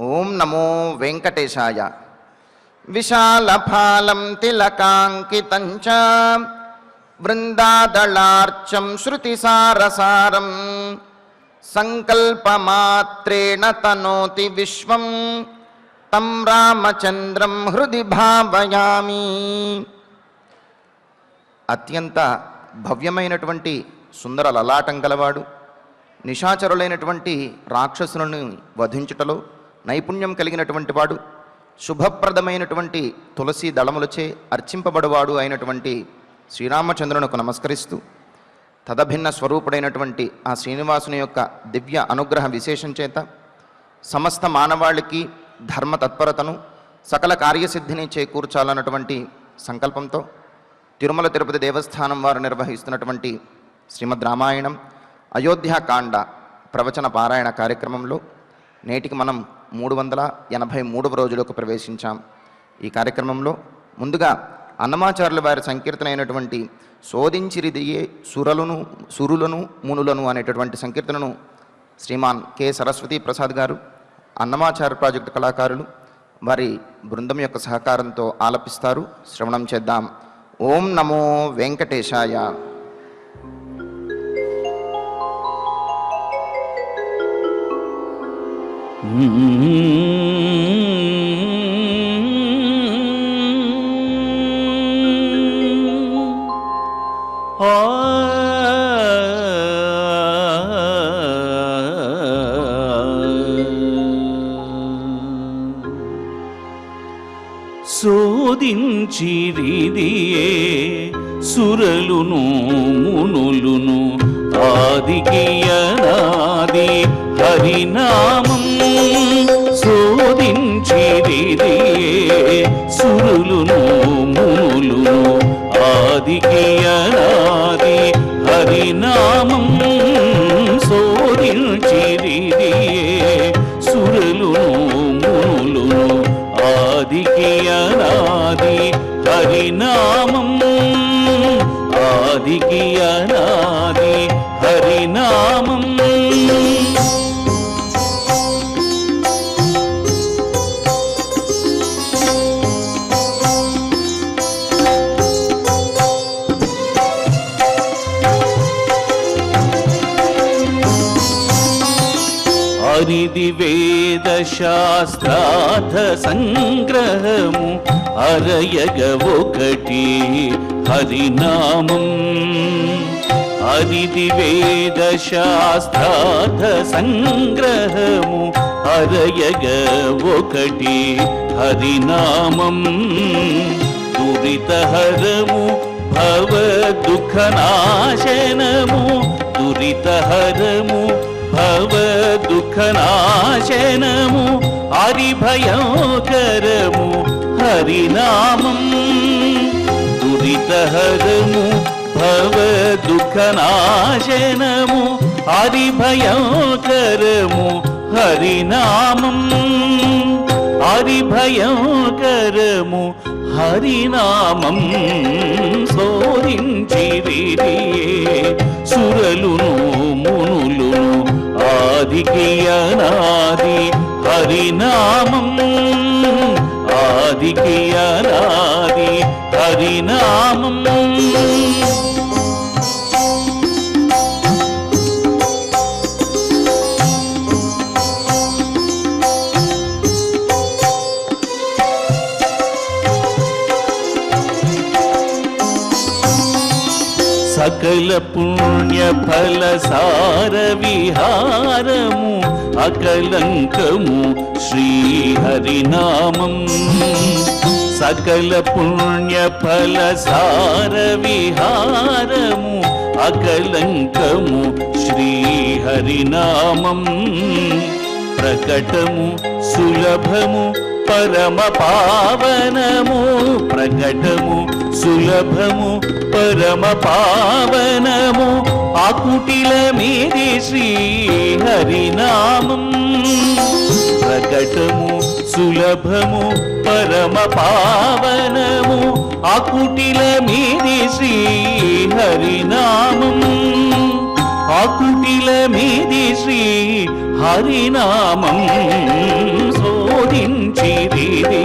ఓం నమో వెంకటేశాయ. విశాలఫాలం తిలకాంకితం చ వృందాదళార్చం శృతిసారసారం సంకల్పమాత్రేణ తనోతి విశ్వం తం రామచంద్రం హృది భావయామి. అత్యంత భవ్యమైనటువంటి సుందర లలాటం గలవాడు, నిశాచరులైనటువంటి రాక్షసులను వధించుటలో నైపుణ్యం కలిగినటువంటి వాడు, శుభప్రదమైనటువంటి తులసి దళములచే అర్చింపబడువాడు అయినటువంటి శ్రీరామచంద్రునకు నమస్కరిస్తూ తదభిన్న స్వరూపుడైనటువంటి ఆ శ్రీనివాసుని యొక్క దివ్య అనుగ్రహ విశేషం చేత సమస్త మానవాళికి ధర్మ తత్పరతను సకల కార్యసిద్ధిని చేకూర్చాలన్నటువంటి సంకల్పంతో తిరుమల తిరుపతి దేవస్థానం వారు నిర్వహిస్తున్నటువంటి శ్రీమద్ రామాయణం అయోధ్యాకాండ ప్రవచన పారాయణ కార్యక్రమంలో నేటికి మనం 383వ రోజులోకి ప్రవేశించాం. ఈ కార్యక్రమంలో ముందుగా అన్నమాచార్యుల వారి సంకీర్తన అయినటువంటి శోధించిరిదియే సురులను మునులను అనేటటువంటి సంకీర్తనను శ్రీమాన్ కె సరస్వతీ ప్రసాద్ గారు, అన్నమాచార్య ప్రాజెక్టు కళాకారులు వారి బృందం యొక్క సహకారంతో ఆలపిస్తారు. శ్రవణం చేద్దాం. ఓం నమో వెంకటేశాయ. శోధించిరిదియే సురలును మునులును ఆదికి అనాది హరినామం. శోధించిరిదియే సురులును మునులును ఆదికి అనాది హరినామం. శోధించిరిదియే సురలును మునులును ఆదికి అనాది హరినామం. ఆదికి అనాది హరినామం. హరిది వేద శాస్త్రార్థ సంగ్రహము అరయగ ఒకటి హరినామం. హరిది వేద శాస్త్రార్థ సంగ్రహము అరయగ ఒకటి హరినామం. దురితహరము భవ దుఃఖనాశనము. దురితహరము భవ దుఃఖనాశనము. హరిభయంకరము హరినామం. దురితహరము భవ దుఃఖనాశనము. హరిభయంకరము హరినామం. హరిభయంకరము హరినామం. శోధించిరిదియే సురలును మునులును ఆదికి అనాది హరినామం. ఆదికి అనాది హరినామం. సకల పుణ్య ఫల సార విహారము అకలంకము శ్రీ హరినామం. సకల పుణ్య ఫల సార విహారము అకలంకము శ్రీ హరినామం. ప్రకటము సులభము పరమ పావనము. ప్రకటము సులభము పరమ పావనము. ఆకుటిల మీది శ్రీ హరినామం. ప్రకటము సులభము పరమ పావనము. ఆకుటిల మీది శ్రీ హరినామం. ఆకుటిల మీది శ్రీ హరినామం. శోధించిరిది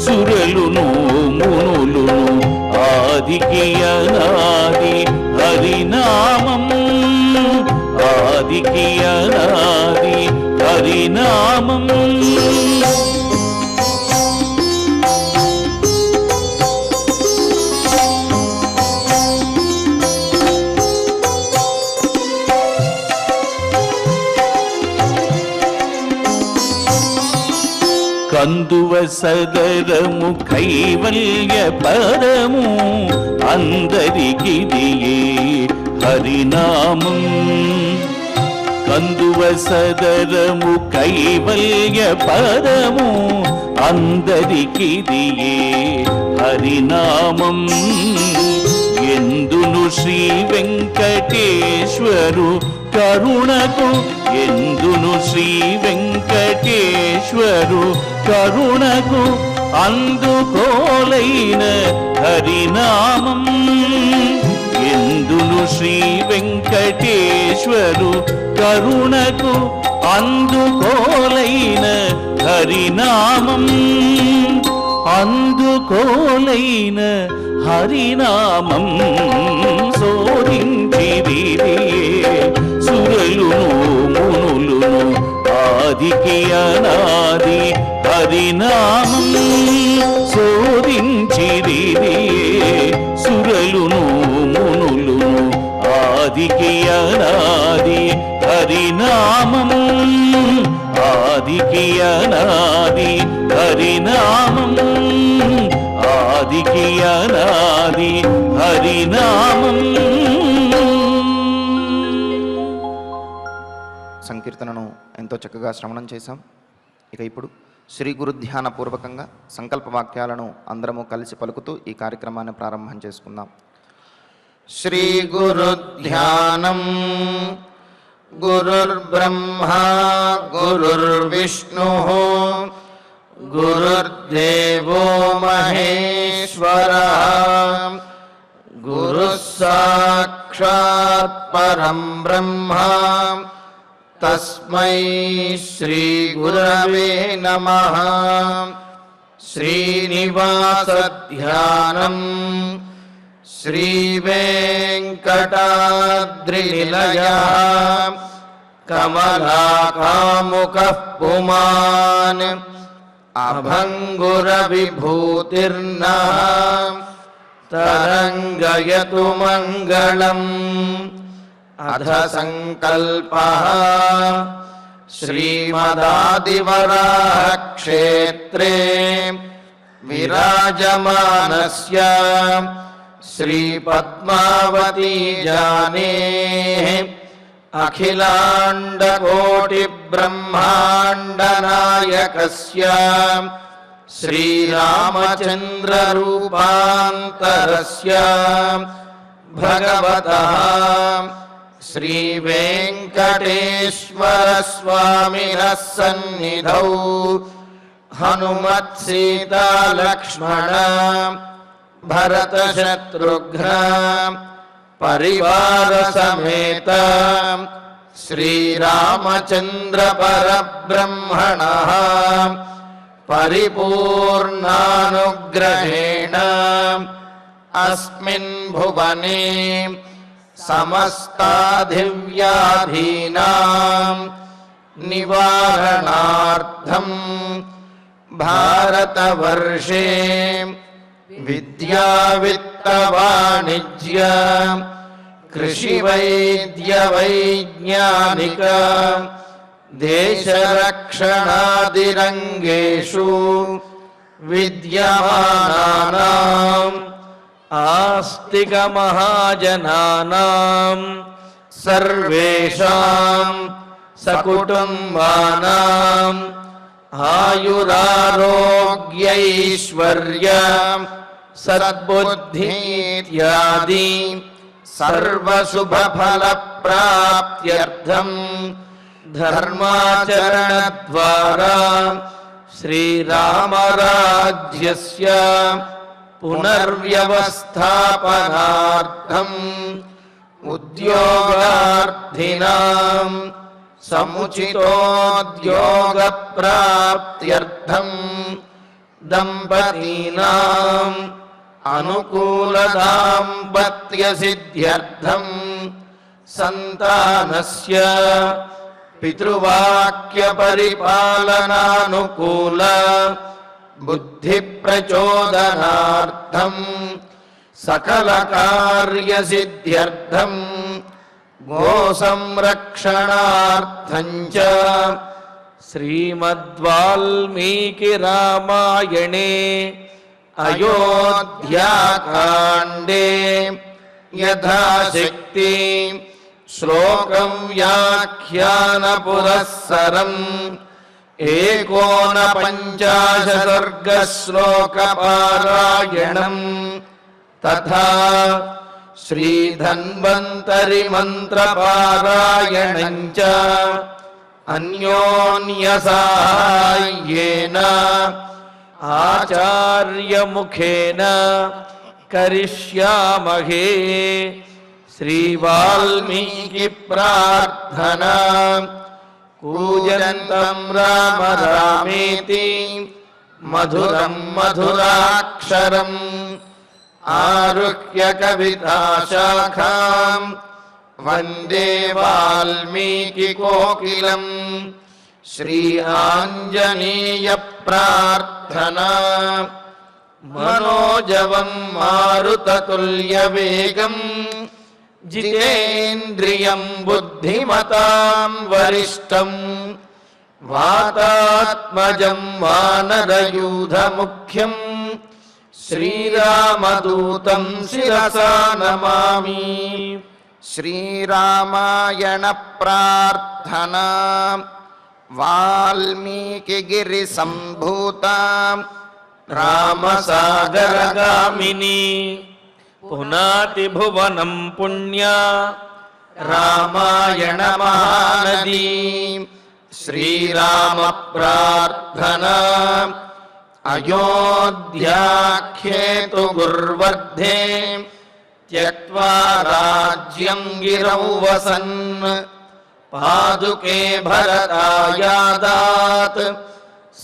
సురలును మునులును ఆదికి అనాది హరినామం ఆదికి అనాది హరినామం కందువ సగరము కైవల్య పరము అందరికిదియే హరినామం కందువ సగరము కైవల్య పరము అందరికిదియే హరినామం ఎందును శ్రీ వెంకటేశ్వరు కరుణకు ఎందును శ్రీ వెంకటేశ్వరు కరుణకు అందుకోలైన హరినామం ఎందును శ్రీ వెంకటేశ్వరు కరుణకు అందుకోలైన హరినామం అందుకోలైన హరినామం శోధించిరిది సురలును మునులును ఆదికి అనాది హరినామం శోధించిరిది సురలును మునులును ఆదికి అనాది హరినామం ఆదికి అనాది హరినామం ఆదికి అనాది హరినామం. సంకీర్తనను ఎంతో చక్కగా శ్రవణం చేశాం. ఇక ఇప్పుడు శ్రీ గురు ధ్యాన పూర్వకంగా సంకల్ప వాక్యాలను అందరము కలిసి పలుకుతూ ఈ కార్యక్రమాన్ని ప్రారంభం చేసుకుందాం. శ్రీ గురు ధ్యానం. గురుర్బ్రహ్మా గురుర్విష్ణుః గురుర్దేవో మహేశ్వరః గురుః సాక్షాత్ పరం బ్రహ్మ తస్మై శ్రీ గురవే నమః. శ్రీనివాస ధ్యానం. శ్రీ వెంకటాద్రినిలయః కమలాకాముకః పుమాన్ అభంగుర విభూతిర్నః తరంగయతు మంగళం. అథ సంకల్పః. శ్రీమదాదివరాహ క్షేత్రే విరాజమానస్య శ్రీ పద్మావతీ జానేః అఖిలాండకోటి బ్రహ్మాండ నాయకస్య శ్రీరామచంద్ర రూపాంతరస్య భగవతః శ్రీ వెంకటేశ్వర స్వామినః సన్నిధౌ హనుమత్ సీతా లక్ష్మణ భరత శత్రుఘ్న పరివార సమేత శ్రీరామచంద్ర పరబ్రహ్మణః పరిపూర్ణానుగ్రహేణ అస్మిన్ భువనే సమస్తాధివ్యాధీనాం నివారణార్థం భారతవర్షే విద్యా విత్త వాణిజ్య కృషి వైద్య వైజ్ఞానిక దేశరక్షణాదిరంగేషు విద్యమానానాం ఆస్తిక మహాజనానాం సర్వేషాం సకుటుంబానాం ఆయురారోగ్యైశ్వర్య సద్బుద్ధి ఇత్యాది సర్వశుభఫలప్రాప్త్యర్థం ధర్మాచరణద్వారా శ్రీరామరాజ్యస్య పునర్వ్యవస్థాపనార్థం ఉద్యోగార్థినాం సముచితోద్యోగప్రాప్త్యర్థం దంపతీనాం అనుకూలదాంపత్యసిద్ధ్యర్థం సంతానస్య పితృవాక్యపరిపాలనానుకూల బుద్ధిప్రచోదనార్థం సకలకార్యసిద్ధ్యర్థం గోసంరక్షణార్థం చ శ్రీమద్వాల్మీకి రామాయణే అయోధ్యాకాండే యథాశక్తి శ్లోకం వ్యాఖ్యాన పురస్సరం 59 సర్గశ్లోక పారాయణం తథా శ్రీధన్వంతరి మంత్ర పారాయణం చ అన్యోన్యసాయేన ఆచార్యముఖేన కరిష్యామహే. శ్రీవాల్మీకి ప్రార్థనా కూజంతం రామ రామేతి మధురం మధురాక్షరం ఆరుహ్య కవితాశాఖాం వందే వాల్మీకి కోకిలం. శ్రీ ఆంజనేయ ప్రార్థనా మనోజవం మారుతతుల్యవేగం జితేంద్రియం బుద్ధిమతాం వరిష్టం వాతాత్మజం వానరయూధముఖ్యం శ్రీరామదూతం శిరసా నమామి. శ్రీరామాయణ ప్రార్థనా వాల్మీకి గిరి సంభూత రామసాగరగామిని పునాతి భువనం పుణ్యా రామాయణ మహానదీ. శ్రీరామ ప్రార్థనా అయోధ్యాఖ్యేతు గుర్వర్ధే త్యక్త్వా రాజ్యం గిరౌ వసన్ పాదుకే భరతాయాదాత్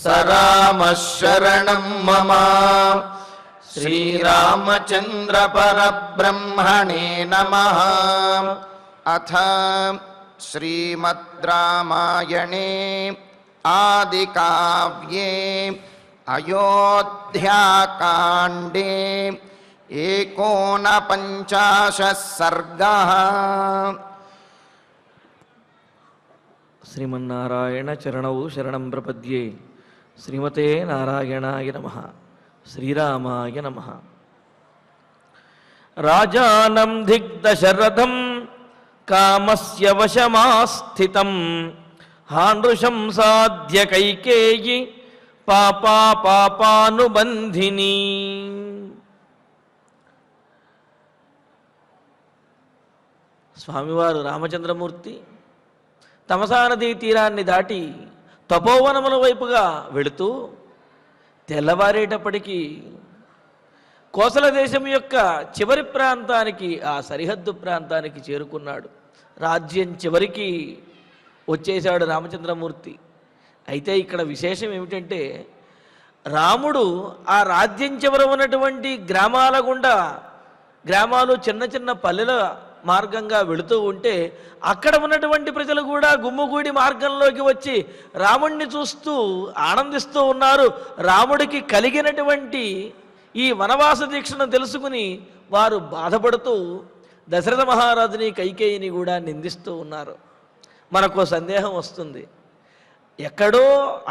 స రామః శరణం మమ. శ్రీరామచంద్ర పరబ్రహ్మణే నమః. అథ శ్రీమద్ రామాయణే ఆదికావ్యే అయోధ్యాకాండే 49 సర్గః. శ్రీమన్నారాయణ చరణౌ శరణం ప్రపద్యే. శ్రీమతే నారాయణాయ నమః. శ్రీరామాయ నమః. రాజానం దిగ్దశరథం కామస్య వశమాస్థితం హానృషం సాధ్య కైకేయి పాపానుబంధిని. స్వామివారు రామచంద్రమూర్తి తమసా నదీ తీరాన్ని దాటి తపోవనముల వైపుగా వెళుతూ తెల్లవారేటప్పటికీ కోసల దేశం యొక్క చివరి ప్రాంతానికి, ఆ సరిహద్దు ప్రాంతానికి చేరుకున్నాడు. రాజ్యం చివరికి వచ్చేశాడు రామచంద్రమూర్తి. అయితే ఇక్కడ విశేషం ఏమిటంటే, రాముడు ఆ రాజ్యం చివర ఉన్నటువంటి గ్రామాల గుండా, గ్రామాలు చిన్న చిన్న పల్లెల మార్గంగా వెళుతూ ఉంటే అక్కడ ఉన్నటువంటి ప్రజలు కూడా గుమ్ముగూడి మార్గంలోకి వచ్చి రాముణ్ణి చూస్తూ ఆనందిస్తూ ఉన్నారు. రాముడికి కలిగినటువంటి ఈ వనవాస దీక్షను తెలుసుకుని వారు బాధపడుతూ దశరథ మహారాజుని కైకేయిని కూడా నిందిస్తూ ఉన్నారు. మనకు సందేహం వస్తుంది, ఎక్కడో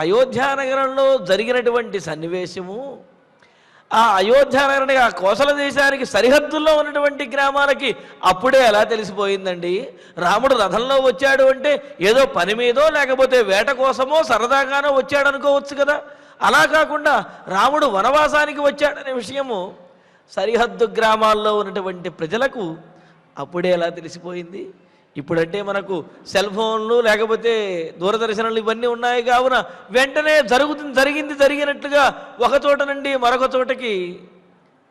అయోధ్యానగరంలో జరిగినటువంటి సన్నివేశము ఆ అయోధ్యానగరాన్ని, ఆ కోసల దేశానికి సరిహద్దుల్లో ఉన్నటువంటి గ్రామాలకి అప్పుడే ఎలా తెలిసిపోయిందండి? రాముడు రథంలో వచ్చాడు అంటే ఏదో పని మీదో లేకపోతే వేట కోసమో సరదాగానో వచ్చాడు అనుకోవచ్చు కదా. అలా కాకుండా రాముడు వనవాసానికి వచ్చాడనే విషయము సరిహద్దు గ్రామాల్లో ఉన్నటువంటి ప్రజలకు అప్పుడే ఎలా తెలిసిపోయింది? ఇప్పుడంటే మనకు సెల్ ఫోన్లు లేకపోతే దూరదర్శనాలు ఇవన్నీ ఉన్నాయి కావున వెంటనే జరిగినట్లుగా ఒక చోట నుండి మరొక చోటకి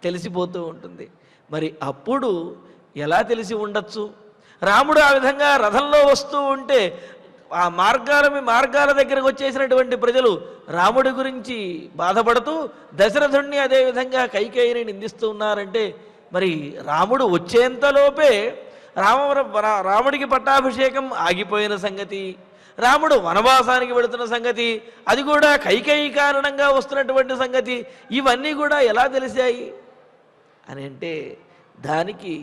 తెలిసిపోతూ ఉంటుంది. మరి అప్పుడు ఎలా తెలిసి ఉండొచ్చు? రాముడు ఆ విధంగా రథంలో వస్తూ ఉంటే ఆ మార్గాల దగ్గరకు వచ్చేసినటువంటి ప్రజలు రాముడి గురించి బాధపడుతూ దశరథుణ్ణి అదేవిధంగా కైకేయిని నిందిస్తూ ఉన్నారంటే మరి రాముడు వచ్చేంతలోపే రాముడికి పట్టాభిషేకం ఆగిపోయిన సంగతి, రాముడు వనవాసానికి వెళుతున్న సంగతి, అది కూడా కైకేయి కారణంగా వస్తున్నటువంటి సంగతి, ఇవన్నీ కూడా ఎలా తెలిసాయి అని అంటే దానికి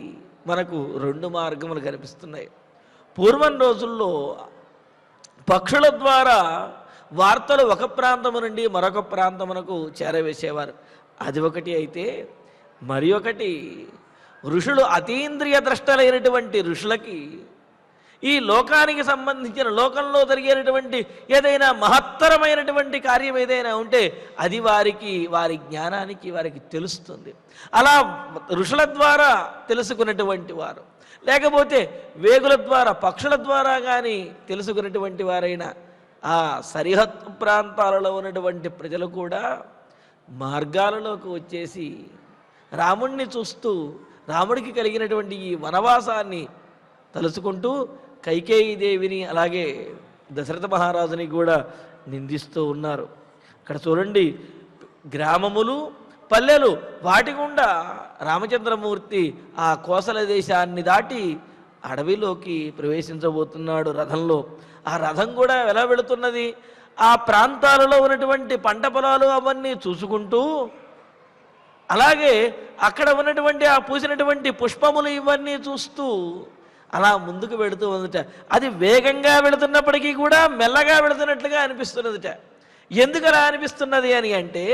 మనకు రెండు మార్గములు కనిపిస్తున్నాయి. పూర్వం రోజుల్లో పక్షుల ద్వారా వార్తలు ఒక ప్రాంతము నుండి మరొక ప్రాంతమునకు చేరవేసేవారు. అది ఒకటి అయితే మరి ఒకటి ఋషులు అతీంద్రియ ద్రష్టలైనటువంటి ఋషులకి ఈ లోకానికి సంబంధించిన లోకంలో జరిగేటటువంటి ఏదైనా మహత్తరమైనటువంటి కార్యం ఏదైనా ఉంటే అది వారి జ్ఞానానికి వారికి తెలుస్తుంది. అలా ఋషుల ద్వారా తెలుసుకున్నటువంటి వారు, లేకపోతే వేగుల ద్వారా పక్షుల ద్వారా కానీ తెలుసుకున్నటువంటి వారైనా ఆ సరిహద్దు ప్రాంతాలలో ఉన్నటువంటి ప్రజలు కూడా మార్గాలలోకి వచ్చేసి రాముణ్ణి చూస్తూ రాముడికి కలిగినటువంటి ఈ వనవాసాన్ని తలుచుకుంటూ కైకేయీదేవిని అలాగే దశరథ మహారాజుని కూడా నిందిస్తూ ఉన్నారు. ఇక్కడ చూడండి, గ్రామములు పల్లెలు వాటి గుండా రామచంద్రమూర్తి ఆ కోసల దేశాన్ని దాటి అడవిలోకి ప్రవేశించబోతున్నాడు రథంలో. ఆ రథం కూడా ఎలా వెళుతున్నది, ఆ ప్రాంతాలలో ఉన్నటువంటి పంట పొలాలు అవన్నీ చూసుకుంటూ, అలాగే అక్కడ ఉన్నటువంటి ఆ పూసినటువంటి పుష్పములు ఇవన్నీ చూస్తూ అలా ముందుకు వెళుతూ ఉందట. అది వేగంగా వెళుతున్నప్పటికీ కూడా మెల్లగా వెళుతున్నట్లుగా అనిపిస్తున్నదిట. ఎందుకు అలా అనిపిస్తున్నది అని అంటే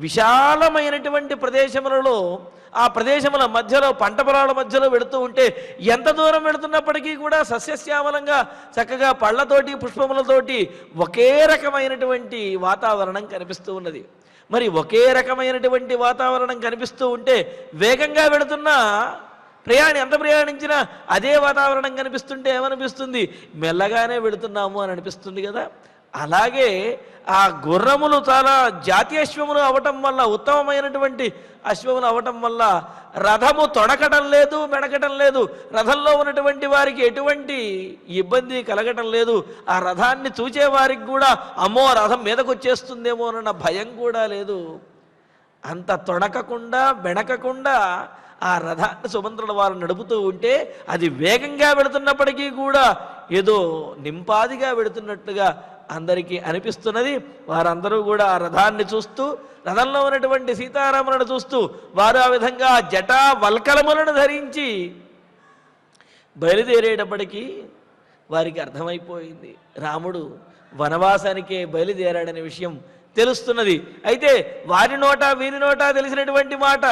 విశాలమైనటువంటి ప్రదేశములలో ఆ ప్రదేశముల మధ్యలో పంట పొలాల మధ్యలో వెళుతూ ఉంటే ఎంత దూరం వెళుతున్నప్పటికీ కూడా సస్యశ్యామలంగా చక్కగా పళ్ళతోటి పుష్పములతోటి ఒకే రకమైనటువంటి వాతావరణం కనిపిస్తూ ఉన్నది. మరి ఒకే రకమైనటువంటి వాతావరణం కనిపిస్తూ ఉంటే వేగంగా వెళుతున్నా ఎంత ప్రయాణించినా అదే వాతావరణం కనిపిస్తుంటే ఏమనిపిస్తుంది, మెల్లగానే వెళుతున్నాము అని అనిపిస్తుంది కదా. అలాగే ఆ గుర్రములు చాలా జాతి అశ్వములు అవటం వల్ల, ఉత్తమమైనటువంటి అశ్వములు అవటం వల్ల రథము తొడకటం లేదు, మెడకటం లేదు. రథంలో ఉన్నటువంటి వారికి ఎటువంటి ఇబ్బంది కలగటం లేదు. ఆ రథాన్ని చూచే వారికి కూడా అమ్మో రథం మీదకు వచ్చేస్తుందేమో అన్న భయం కూడా లేదు. అంత తొడకకుండా బెణకకుండా ఆ రథాన్ని సుమంత్రుల వారు నడుపుతూ ఉంటే అది వేగంగా వెళుతున్నప్పటికీ కూడా ఏదో నింపాదిగా వెళుతున్నట్టుగా అందరికీ అనిపిస్తున్నది. వారందరూ కూడా ఆ రథాన్ని చూస్తూ, రథంలో ఉన్నటువంటి సీతారాములను చూస్తూ వారు ఆ విధంగా జటా వల్కలములను ధరించి బయలుదేరేటప్పటికీ వారికి అర్థమైపోయింది రాముడు వనవాసానికే బయలుదేరాడనే విషయం తెలుస్తున్నది. అయితే వారి నోట వీరి నోట తెలిసినటువంటి మాట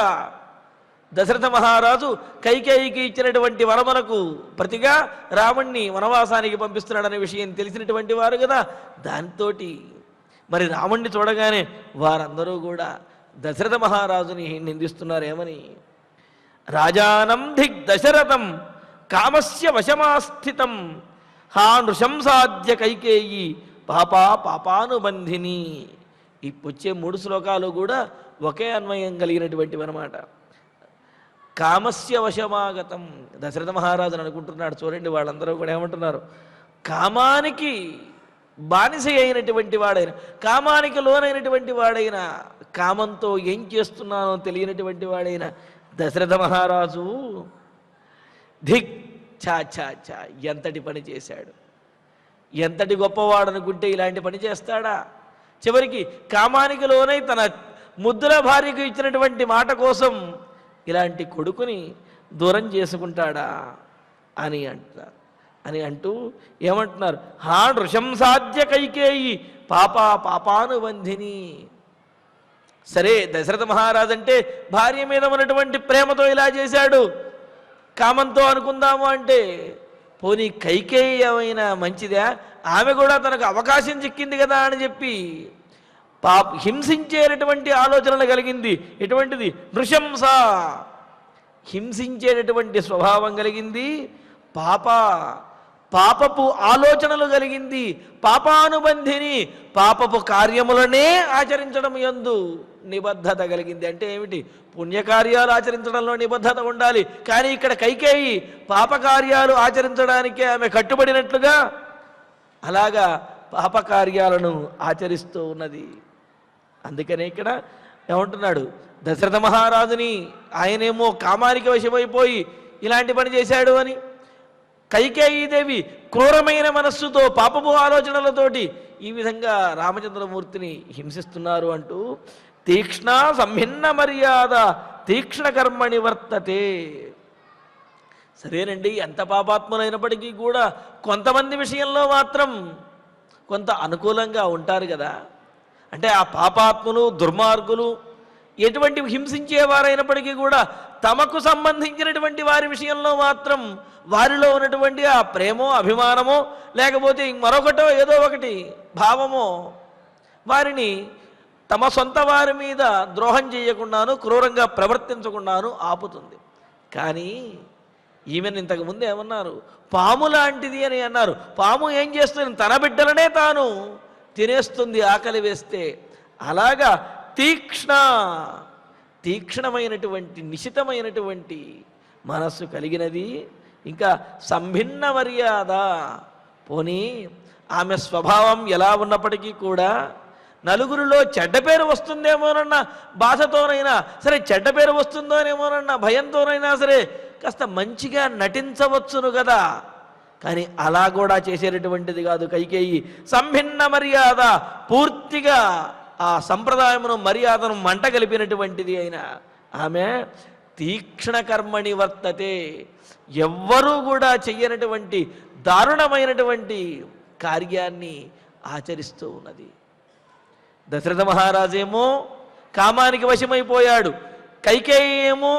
దశరథ మహారాజు కైకేయికి ఇచ్చినటువంటి వరములకు ప్రతిగా రాముణ్ణి వనవాసానికి పంపిస్తున్నాడనే విషయం తెలిసినటువంటి వారు కదా. దాంతో మరి రాముణ్ణి చూడగానే వారందరూ కూడా దశరథ మహారాజుని నిందిస్తున్నారేమని, రాజానం దిగ్ దశరథం కామస్య వశమాస్థితం హా నృశంసాద్య కైకేయి పాపానుబంధిని. ఈ వచ్చే 3 శ్లోకాలు కూడా ఒకే అన్వయం కలిగినటువంటివి అన్నమాట. కామస్య వశమాగతం, దశరథ మహారాజుని అనుకుంటున్నాడు. చూడండి వాళ్ళందరూ కూడా ఏమంటున్నారు, కామానికి బానిస అయినటువంటి వాడైన, కామానికి లోనైనటువంటి వాడైన, కామంతో ఏం చేస్తున్నానో తెలియనటువంటి వాడైన దశరథ మహారాజు ధిక్ ఛా ఛా ఛా ఎంతటి పని చేశాడు. ఎంతటి గొప్పవాడు అనుకుంటే ఇలాంటి పని చేస్తాడా? చివరికి కామానికి లోనై తన ముద్దుల భార్యకు ఇచ్చినటువంటి మాట కోసం ఇలాంటి కొడుకుని దూరం చేసుకుంటాడా అని అంటూ ఏమంటున్నారు, హా నృశంసాద్య కైకేయి పాపానుబంధిని. సరే, దశరథ మహారాజు అంటే భార్య మీద ఉన్నటువంటి ప్రేమతో ఇలా చేశాడు, కామంతో అనుకుందాము అంటే, పోనీ కైకేయి ఏమైనా మంచిదా? ఆమె కూడా తనకు అవకాశం చిక్కింది కదా అని చెప్పి హింసించేటటువంటి ఆలోచనలు కలిగింది. ఎటువంటిది? నృశంస, హింసించేటటువంటి స్వభావం కలిగింది. పాపపు ఆలోచనలు కలిగింది. పాపానుబంధిని, పాపపు కార్యములనే ఆచరించడం యందు నిబద్ధత కలిగింది. అంటే ఏమిటి? పుణ్యకార్యాలు ఆచరించడంలో నిబద్ధత ఉండాలి. కానీ ఇక్కడ కైకేయి పాపకార్యాలు ఆచరించడానికే ఆమె కట్టుబడినట్లుగా అలాగా పాపకార్యాలను ఆచరిస్తూ ఉన్నది. అందుకనే ఇక్కడ ఏమంటున్నాడు, దశరథ మహారాజుని ఆయనేమో కామానికి వశమైపోయి ఇలాంటి పని చేశాడు అని, కైకేయీదేవి క్రూరమైన మనస్సుతో పాపపు ఆలోచనలతోటి ఈ విధంగా రామచంద్రమూర్తిని హింసిస్తున్నారు అంటూ తీక్ష్ణ సంభిన్న మర్యాద తీక్ష్ణ కర్మణి వర్తతే. సరేనండి, ఎంత పాపాత్ములైనప్పటికీ కూడా కొంతమంది విషయంలో మాత్రం కొంత అనుకూలంగా ఉంటారు కదా. అంటే ఆ పాపాత్ములు దుర్మార్గులు ఎటువంటి హింసించేవారైనప్పటికీ కూడా తమకు సంబంధించినటువంటి వారి విషయంలో మాత్రం వారిలో ఉన్నటువంటి ఆ ప్రేమో అభిమానమో లేకపోతే మరొకటో ఏదో ఒకటి భావమో వారిని తమ సొంత వారి మీద ద్రోహం చేయకుండాను క్రూరంగా ప్రవర్తించకుండాను ఆపుతుంది. కానీ ఈమెను ఇంతకుముందు ఏమన్నారు, పాము లాంటిది అని అన్నారు. పాము ఏం చేస్తుంది, తన బిడ్డలనే తాను తినేస్తుంది ఆకలి వేస్తే. అలాగా తీక్ష్ణమైనటువంటి నిశితమైనటువంటి మనస్సు కలిగినది. ఇంకా సంభిన్న మర్యాద, పోనీ ఆమె స్వభావం ఎలా ఉన్నప్పటికీ కూడా నలుగురిలో చెడ్డ పేరు వస్తుందేమోనన్న బాధతోనైనా సరే, చెడ్డ పేరు వస్తుందోనేమోనన్న భయంతోనైనా సరే కాస్త మంచిగా నటించవచ్చును కదా. కానీ అలా కూడా చేసేటటువంటిది కాదు కైకేయి. సంభిన్న మర్యాద, పూర్తిగా ఆ సంప్రదాయమును మర్యాదను మంట కలిపినటువంటిది అయిన ఆమె తీక్ష్ణ కర్మణి వర్తతే. ఎవ్వరూ కూడా చెయ్యనటువంటి దారుణమైనటువంటి కార్యాన్ని ఆచరిస్తూ ఉన్నది. దశరథ మహారాజేమో కామానికి వశమైపోయాడు, కైకేయి ఏమో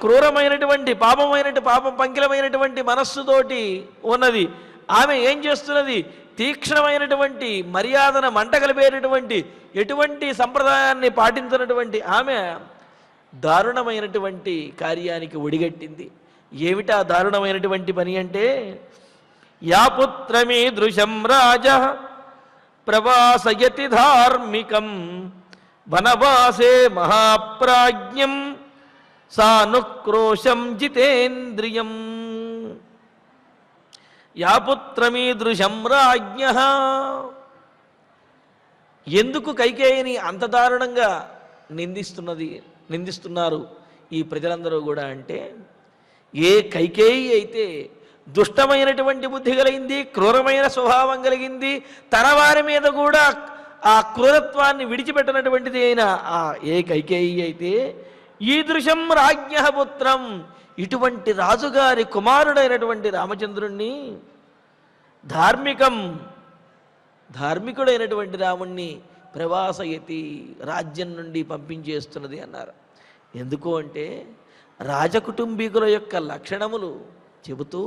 క్రూరమైనటువంటి పాపం పంకిలమైనటువంటి మనస్సుతోటి ఉన్నది. ఆమె ఏం చేస్తున్నది, తీక్ష్ణమైనటువంటి మర్యాదన మంట కలిపేటటువంటి ఎటువంటి సంప్రదాయాన్ని పాటించినటువంటి ఆమె దారుణమైనటువంటి కార్యానికి ఒడిగట్టింది. ఏమిటా దారుణమైనటువంటి పని అంటే, యా పుత్రమీ దృశం రాజ ప్రవాసయతి ధార్మికం వనవాసే మహాప్రాజ్ఞం సానుక్రోశం జితేంద్రియం. యా పుత్రమీదృశం రాజ్ఞ. ఎందుకు కైకేయిని అంత దారుణంగా నిందిస్తున్నారు ఈ ప్రజలందరూ కూడా అంటే, ఏ కైకేయి అయితే దుష్టమైనటువంటి బుద్ధి కలిగింది, క్రూరమైన స్వభావం కలిగింది, తన వారి మీద కూడా ఆ క్రూరత్వాన్ని విడిచిపెట్టినటువంటిది అయిన ఆ ఏ కైకేయి అయితే ఈదృశం రాజ్ఞ పుత్రం, ఇటువంటి రాజుగారి కుమారుడైనటువంటి రామచంద్రుణ్ణి ధార్మికుడైనటువంటి రాముణ్ణి ప్రవాసయతి, రాజ్యం నుండి పంపించేస్తున్నది అన్నారు. ఎందుకు అంటే రాజకుటుంబీకుల యొక్క లక్షణములు చెబుతూ,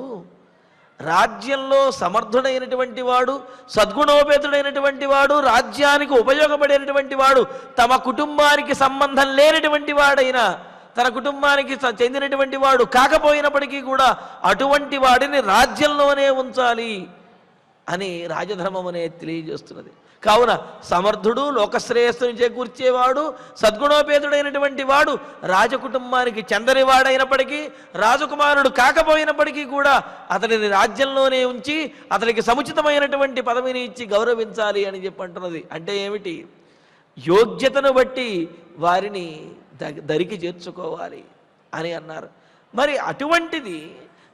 రాజ్యంలో సమర్థుడైనటువంటి వాడు, సద్గుణోపేతుడైనటువంటి వాడు, రాజ్యానికి ఉపయోగపడేటటువంటి వాడు, తమ కుటుంబానికి సంబంధం లేనటువంటి వాడైనా తన కుటుంబానికి చెందినటువంటి వాడు కాకపోయినప్పటికీ కూడా అటువంటి వాడిని రాజ్యంలోనే ఉంచాలి అని రాజధర్మం అనేది తెలియజేస్తున్నది. కావున సమర్థుడు, లోకశ్రేయస్సుని చేకూర్చేవాడు, సద్గుణోపేతుడైనటువంటి వాడు, రాజకుటుంబానికి చెందని వాడైనప్పటికీ, రాజకుమారుడు కాకపోయినప్పటికీ కూడా అతడిని రాజ్యంలోనే ఉంచి అతనికి సముచితమైనటువంటి పదవిని ఇచ్చి గౌరవించాలి అని చెప్పంటున్నది. అంటే ఏమిటి, యోగ్యతను బట్టి వారిని దరికి చేర్చుకోవాలి అని అన్నారు. మరి అటువంటిది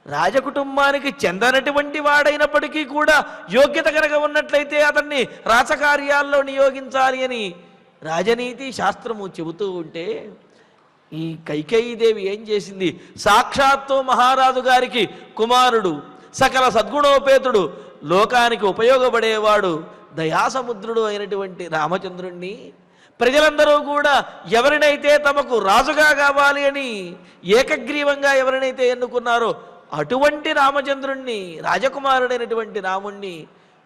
రాజకుటుంబానికి చెందనటువంటి వాడైనప్పటికీ కూడా యోగ్యత కనుక ఉన్నట్లయితే అతన్ని రాజకార్యాల్లో నియోగించాలి అని రాజనీతి శాస్త్రము చెబుతూ ఉంటే, ఈ కైకేయీదేవి ఏం చేసింది, సాక్షాత్తు మహారాజు గారికి కుమారుడు, సకల సద్గుణోపేతుడు, లోకానికి ఉపయోగపడేవాడు, దయాసముద్రుడు అయినటువంటి రామచంద్రుణ్ణి ప్రజలందరూ కూడా ఎవరినైతే తమకు రాజుగా కావాలి అని ఏకగ్రీవంగా ఎవరినైతే ఎన్నుకున్నారో అటువంటి రామచంద్రుణ్ణి, రాజకుమారుడైనటువంటి రాముణ్ణి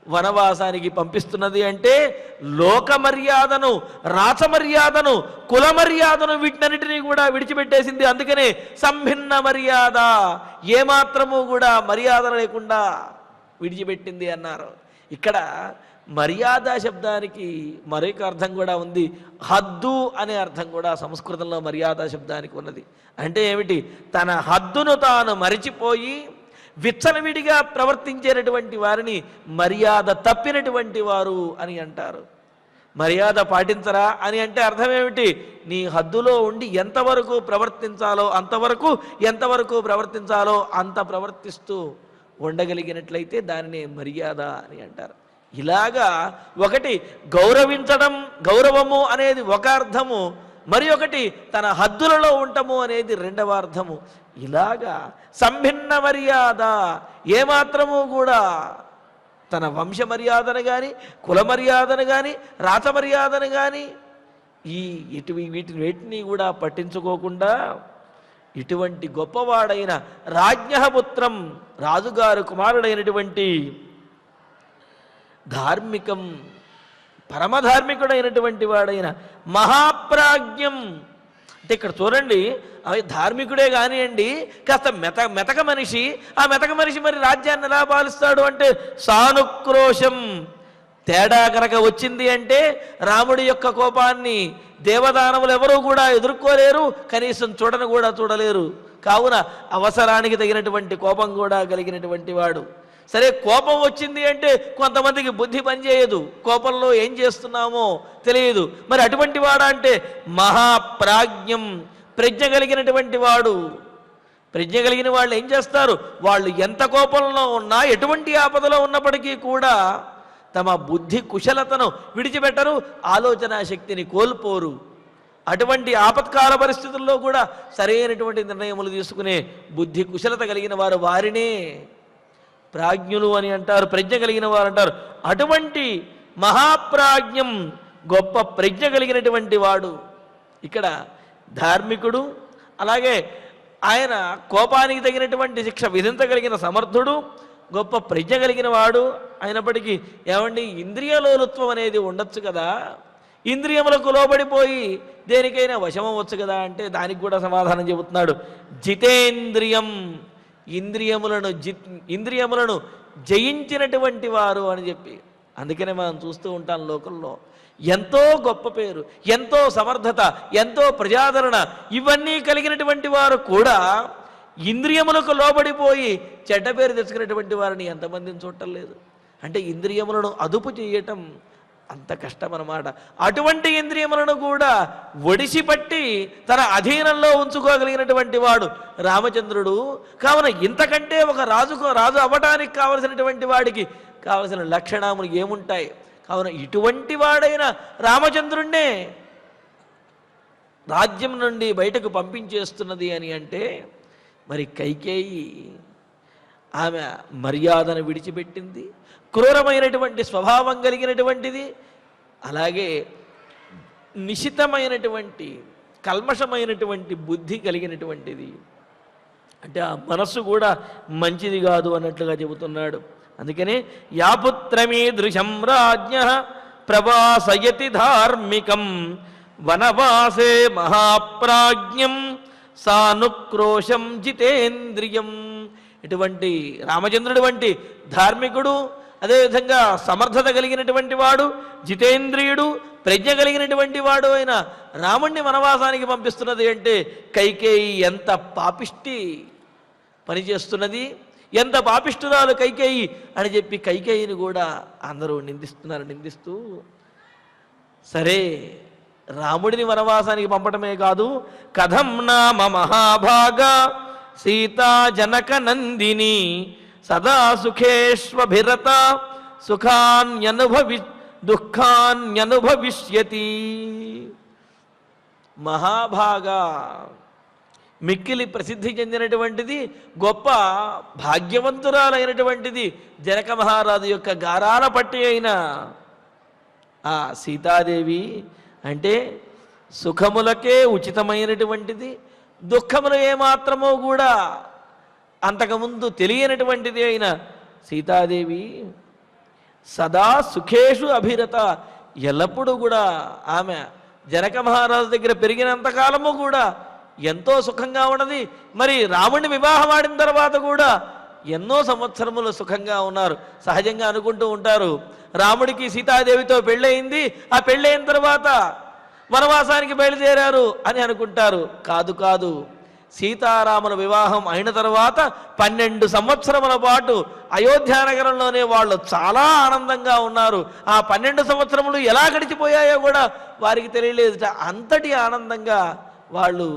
వనవాసానికి పంపిస్తున్నది. అంటే లోక మర్యాదను, రాచమర్యాదను, కుల మర్యాదను వీటన్నిటినీ కూడా విడిచిపెట్టేసింది. అందుకనే సంభిన్న మర్యాద, ఏమాత్రము కూడా మర్యాద లేకుండా విడిచిపెట్టింది అన్నారు. ఇక్కడ మర్యాద శబ్దానికి మరొక అర్థం కూడా ఉంది, హద్దు అనే అర్థం కూడా సంస్కృతంలో మర్యాద శబ్దానికి ఉన్నది. అంటే ఏమిటి, తన హద్దును తాను మరిచిపోయి విచ్చలవిడిగా ప్రవర్తించేటటువంటి వారిని మర్యాద తప్పినటువంటి వారు అని అంటారు. మర్యాద పాటించరా అని అంటే అర్థం ఏమిటి? నీ హద్దులో ఉండి ఎంతవరకు ప్రవర్తించాలో అంతవరకు, ఎంతవరకు ప్రవర్తించాలో అంత ప్రవర్తిస్తూ ఉండగలిగినట్లయితే దానినే మర్యాద అని అంటారు. ఇలాగా ఒకటి గౌరవించడం, గౌరవము అనేది ఒక అర్థము, మరి ఒకటి తన హద్దులలో ఉండటము అనేది రెండవ అర్థము. ఇలాగా సంభిన్న మర్యాద, ఏమాత్రము కూడా తన వంశ మర్యాదను కానీ, కుల మర్యాదను కానీ, రాత మర్యాదను కానీ వీటిని కూడా పట్టించుకోకుండా ఇటువంటి గొప్పవాడైన రాజ్ఞపుత్రం, రాజుగారు కుమారుడైనటువంటి ధార్మికం, పరమధార్మికుడైనటువంటి వాడైన మహాప్రాజ్ఞం. అంటే ఇక్కడ చూడండి, అవి ధార్మికుడే కానివ్వండి, కాస్త మెతక మనిషి. ఆ మెతక మనిషి మరి రాజ్యాన్ని ఎలా పాలిస్తాడు అంటే సానుక్రోశం. తేడా కనుక వచ్చింది అంటే రాముడి యొక్క కోపాన్ని దేవదానములు ఎవరూ కూడా ఎదుర్కోలేరు, కనీసం చూడలేరు. కావున అవసరానికి తగినటువంటి కోపం కూడా కలిగినటువంటి వాడు. సరే, కోపం వచ్చింది అంటే కొంతమందికి బుద్ధి పనిచేయదు, కోపంలో ఏం చేస్తున్నామో తెలియదు. మరి అటువంటి వాడా అంటే మహాప్రాజ్ఞం, ప్రజ్ఞ కలిగినటువంటి వాడు. ప్రజ్ఞ కలిగిన వాళ్ళు ఏం చేస్తారు? వాళ్ళు ఎంత కోపంలో ఉన్నా, ఎటువంటి ఆపదలో ఉన్నప్పటికీ కూడా తమ బుద్ధి కుశలతను విడిచిపెట్టరు, ఆలోచన శక్తిని కోల్పోరు. అటువంటి ఆపత్కాల పరిస్థితుల్లో కూడా సరైనటువంటి నిర్ణయములు తీసుకునే బుద్ధి కుశలత కలిగిన వారు, వారినే ప్రాజ్ఞులు అని అంటారు, ప్రజ్ఞ కలిగిన వారు అంటారు. అటువంటి మహాప్రాజ్ఞం, గొప్ప ప్రజ్ఞ కలిగినటువంటి వాడు ఇక్కడ ధార్మికుడు. అలాగే ఆయన కోపానికి తగినటువంటి శిక్ష విధించగలిగిన సమర్థుడు, గొప్ప ప్రజ్ఞ కలిగిన వాడు అయినప్పటికీ ఏమండి, ఇంద్రియలోలుత్వం అనేది ఉండొచ్చు కదా, ఇంద్రియములకు లోబడిపోయి దేనికైనా వశమవచ్చు కదా అంటే దానికి కూడా సమాధానం చెబుతున్నాడు. జితేంద్రియం, ఇంద్రియములను జయించినటువంటి వారు అని చెప్పి. అందుకనే మనం చూస్తూ ఉంటాం లోకంలో ఎంతో గొప్ప పేరు, ఎంతో సమర్థత, ఎంతో ప్రజాదరణ ఇవన్నీ కలిగినటువంటి వారు కూడా ఇంద్రియములకు లోబడిపోయి చెడ్డ పేరు తెచ్చుకునేటువంటి వారిని ఎంతమందిని చూడటం లేదు. అంటే ఇంద్రియములను అదుపు చేయటం అంత కష్టం అన్నమాట. అటువంటి ఇంద్రియములను కూడా ఒడిసిపట్టి తన అధీనంలో ఉంచుకోగలిగినటువంటి వాడు రామచంద్రుడు. కావున ఇంతకంటే ఒక రాజు అవ్వటానికి కావలసినటువంటి వాడికి కావలసిన లక్షణములు ఏముంటాయి? కావున ఇటువంటి వాడైన రామచంద్రుణ్ణే రాజ్యం నుండి బయటకు పంపించేస్తున్నది అని అంటే మరి కైకేయి ఆమె మర్యాదను విడిచిపెట్టింది, క్రూరమైనటువంటి స్వభావం కలిగినటువంటిది, అలాగే నిశితమైనటువంటి కల్మషమైనటువంటి బుద్ధి కలిగినటువంటిది. అంటే ఆ మనస్సు కూడా మంచిది కాదు అన్నట్లుగా చెబుతున్నాడు. అందుకనే యాపుత్రమీదృశం రాజ్ఞ ప్రవాసయతి ధార్మికం వనవాసే మహాప్రాజ్ఞం సానుక్రోశం జితేంద్రియం. ఇటువంటి రామచంద్రుడు వంటి ధార్మికుడు, అదేవిధంగా సమర్థత కలిగినటువంటి వాడు, జితేంద్రియుడు, ప్రజ్ఞ కలిగినటువంటి వాడు అయిన రాముణ్ణి వనవాసానికి పంపిస్తున్నది అంటే కైకేయి ఎంత పాపిష్టి పనిచేస్తున్నది, ఎంత పాపిష్టురాలు కైకేయి అని చెప్పి కైకేయిని కూడా అందరూ నిందిస్తూ సరే రాముడిని వనవాసానికి పంపటమే కాదు, కథం నామ మహాభాగ సీతా జనక నందిని సదా సుఖేష్వభిరత దుఃఖాన్యనుభవిష్యతి. మహాభాగా మిక్కిలి ప్రసిద్ధి చెందినటువంటిది, గొప్ప భాగ్యవంతురాలైనటువంటిది జనక మహారాజు యొక్క గారాల పట్టి అయిన ఆ సీతాదేవి అంటే సుఖములకే ఉచితమైనటువంటిది, దుఃఖములు ఏమాత్రమో కూడా అంతకుముందు తెలియనటువంటిది అయిన సీతాదేవి సదా సుఖేషు అభిరత, ఎల్లప్పుడూ కూడా ఆమె జనక మహారాజు దగ్గర పెరిగినంతకాలము కూడా ఎంతో సుఖంగా ఉన్నది. మరి రాముడిని వివాహం ఆడిన తర్వాత కూడా ఎన్నో సంవత్సరములు సుఖంగా ఉన్నారు. సహజంగా అనుకుంటూ ఉంటారు రాముడికి సీతాదేవితో పెళ్ళయింది, ఆ పెళ్ళయిన తర్వాత వనవాసానికి బయలుదేరారు అని అనుకుంటారు. కాదు, సీతారాముల వివాహం అయిన తర్వాత 12 సంవత్సరముల పాటు అయోధ్యానగరంలోనే వాళ్ళు చాలా ఆనందంగా ఉన్నారు. ఆ 12 సంవత్సరములు ఎలా గడిచిపోయాయో కూడా వారికి తెలియలేదు. అంతటి ఆనందంగా వాళ్ళు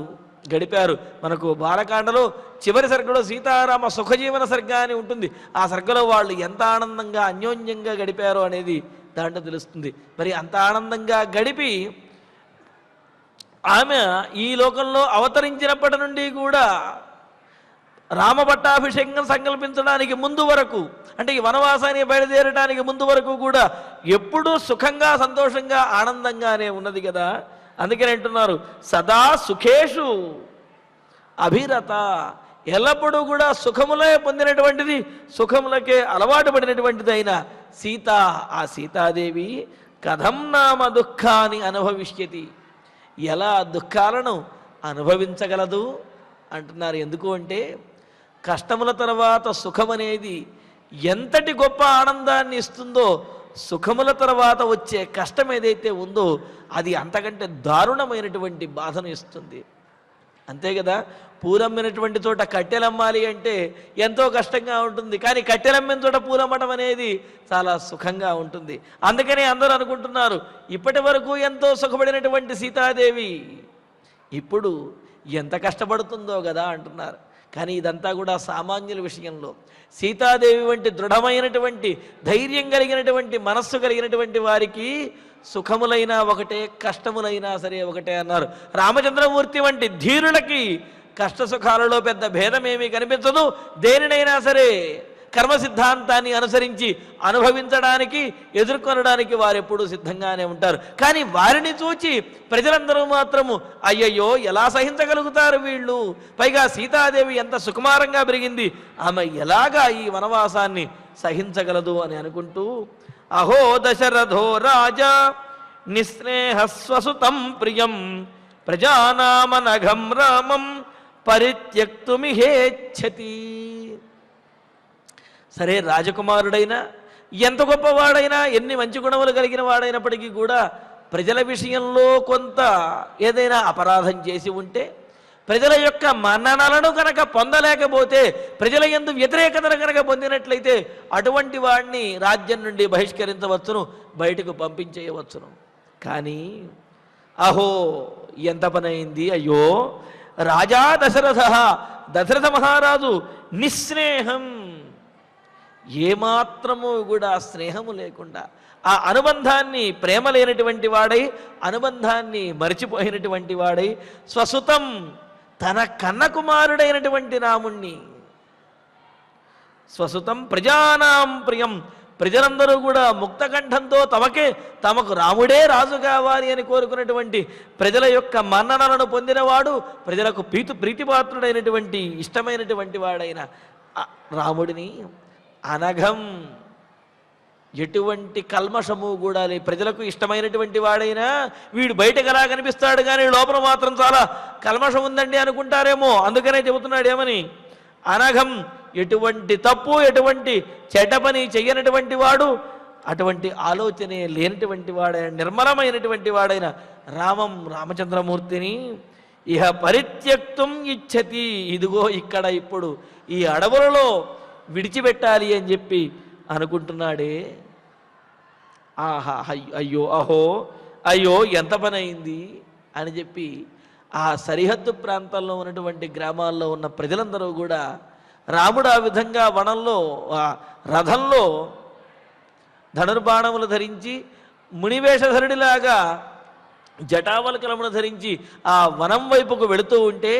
గడిపారు. మనకు బాలకాండలో చివరి సర్గలో సీతారామ సుఖజీవన సర్గ అని ఉంటుంది. ఆ సర్గలో వాళ్ళు ఎంత ఆనందంగా అన్యోన్యంగా గడిపారో అనేది దాంట్లో తెలుస్తుంది. మరి అంత ఆనందంగా గడిపి ఆమె ఈ లోకంలో అవతరించినప్పటి నుండి కూడా రామ పట్టాభిషేకం సంకల్పించడానికి ముందు వరకు, అంటే ఈ వనవాసాన్ని బయలుదేరడానికి ముందు వరకు కూడా ఎప్పుడూ సుఖంగా సంతోషంగా ఆనందంగానే ఉన్నది కదా. అందుకని అంటున్నారు సదా సుఖేషు అభిరత, ఎల్లప్పుడూ కూడా సుఖములే పొందినటువంటిది, సుఖములకే అలవాటు పడినటువంటిది అయిన సీత, ఆ సీతాదేవి కథం నామ దుఃఖాన్ని అనుభవిష్యతి, ఎలా దుఃఖాలను అనుభవించగలదు అంటున్నారు. ఎందుకు అంటే కష్టముల తర్వాత సుఖం అనేది ఎంతటి గొప్ప ఆనందాన్ని ఇస్తుందో, సుఖముల తర్వాత వచ్చే కష్టం ఏదైతే ఉందో అది అంతకంటే దారుణమైనటువంటి బాధను ఇస్తుంది. అంతే కదా, పూలమ్మినటువంటి చోట కట్టెలమ్మాలి అంటే ఎంతో కష్టంగా ఉంటుంది, కానీ కట్టెలమ్మిన చోట పూలమ్మటం అనేది చాలా సుఖంగా ఉంటుంది. అందుకని అందరూ అనుకుంటున్నారు ఇప్పటి వరకు ఎంతో సుఖపడినటువంటి సీతాదేవి ఇప్పుడు ఎంత కష్టపడుతుందో కదా అంటున్నారు. కానీ ఇదంతా కూడా సామాన్యుల విషయంలో సీతాదేవి వంటి దృఢమైనటువంటి ధైర్యం కలిగినటువంటి మనస్సు కలిగినటువంటి వారికి సుఖములైనా ఒకటే, కష్టములైనా సరే ఒకటే అన్నారు. రామచంద్రమూర్తి వంటి ధీరులకి కష్ట సుఖాలలో పెద్ద భేదమేమీ కనిపించదు. దేనినైనా సరే కర్మ సిద్ధాంతాన్ని అనుసరించి అనుభవించడానికి, ఎదుర్కొనడానికి వారెప్పుడూ సిద్ధంగానే ఉంటారు. కానీ వారిని చూచి ప్రజలందరూ మాత్రము అయ్యయ్యో ఎలా సహించగలుగుతారు వీళ్ళు, పైగా సీతాదేవి ఎంత సుకుమారంగా పెరిగింది, ఆమె ఎలాగా ఈ వనవాసాన్ని సహించగలదు అని అనుకుంటూ అహో దశరథో రాజా నిస్నేహస్వసుతం ప్రియం ప్రజానామనఘం రామం పరిత్యక్తుమిహేచ్ఛతి. సరే, రాజకుమారుడైనా ఎంత గొప్పవాడైనా ఎన్ని మంచి గుణములు కలిగిన వాడైనప్పటికీ కూడా ప్రజల విషయంలో కొంత ఏదైనా అపరాధం చేసి ఉంటే, ప్రజల యొక్క మన్ననలను కనుక పొందలేకపోతే, ప్రజల యందు వ్యతిరేకతను కనుక పొందినట్లయితే అటువంటి వాడిని రాజ్యం నుండి బహిష్కరించవచ్చును, బయటకు పంపించేయవచ్చును. కానీ అహో ఎంత పని అయింది, అయ్యో రాజా దశరథ, దశరథ మహారాజు నిస్నేహం, ఏమాత్రము కూడా స్నేహము లేకుండా ఆ అనుబంధాన్ని, ప్రేమ లేనటువంటి వాడై అనుబంధాన్ని మరిచిపోయినటువంటి వాడై స్వసుతం, తన కన్న కుమారుడైనటువంటి రాముణ్ణి, స్వసుతం ప్రజానాం ప్రియం, ప్రజలందరూ కూడా ముక్తకంఠంతో తమకు రాముడే రాజు కావాలి అని కోరుకున్నటువంటి ప్రజల యొక్క మన్ననలను పొందినవాడు, ప్రజలకు ప్రీతిపాత్రుడైనటువంటి ఇష్టమైనటువంటి వాడైన రాముడిని అనఘం, ఎటువంటి కల్మషము కూడా లే, ప్రజలకు ఇష్టమైనటువంటి వాడైనా వీడు బయటకు ఎలా కనిపిస్తాడు కానీ లోపల మాత్రం చాలా కల్మషం ఉందండి అనుకుంటారేమో. అందుకనే చెబుతున్నాడు ఏమని, అనఘం, ఎటువంటి తప్పు ఎటువంటి చెడ్డ పని చెయ్యనటువంటి వాడు, అటువంటి ఆలోచనే లేనటువంటి వాడైన నిర్మలమైనటువంటి వాడైన రామచంద్రమూర్తిని ఇహ పరిత్యక్తం ఇచ్చతి, ఇదిగో ఇక్కడ ఇప్పుడు ఈ అడవులలో విడిచిపెట్టాలి అని చెప్పి అనుకుంటున్నాడే. ఆహా, అయ్యో అహో అయ్యో ఎంత పని అయింది అని చెప్పి ఆ సరిహద్దు ప్రాంతాల్లో ఉన్నటువంటి గ్రామాల్లో ఉన్న ప్రజలందరూ కూడా రాముడు ఆ విధంగా వనంలో రథంలో ధనుర్బాణములు ధరించి మునివేషధరుడిలాగా జటావల్కలమును ధరించి ఆ వనం వైపుకు వెళుతూ ఉంటే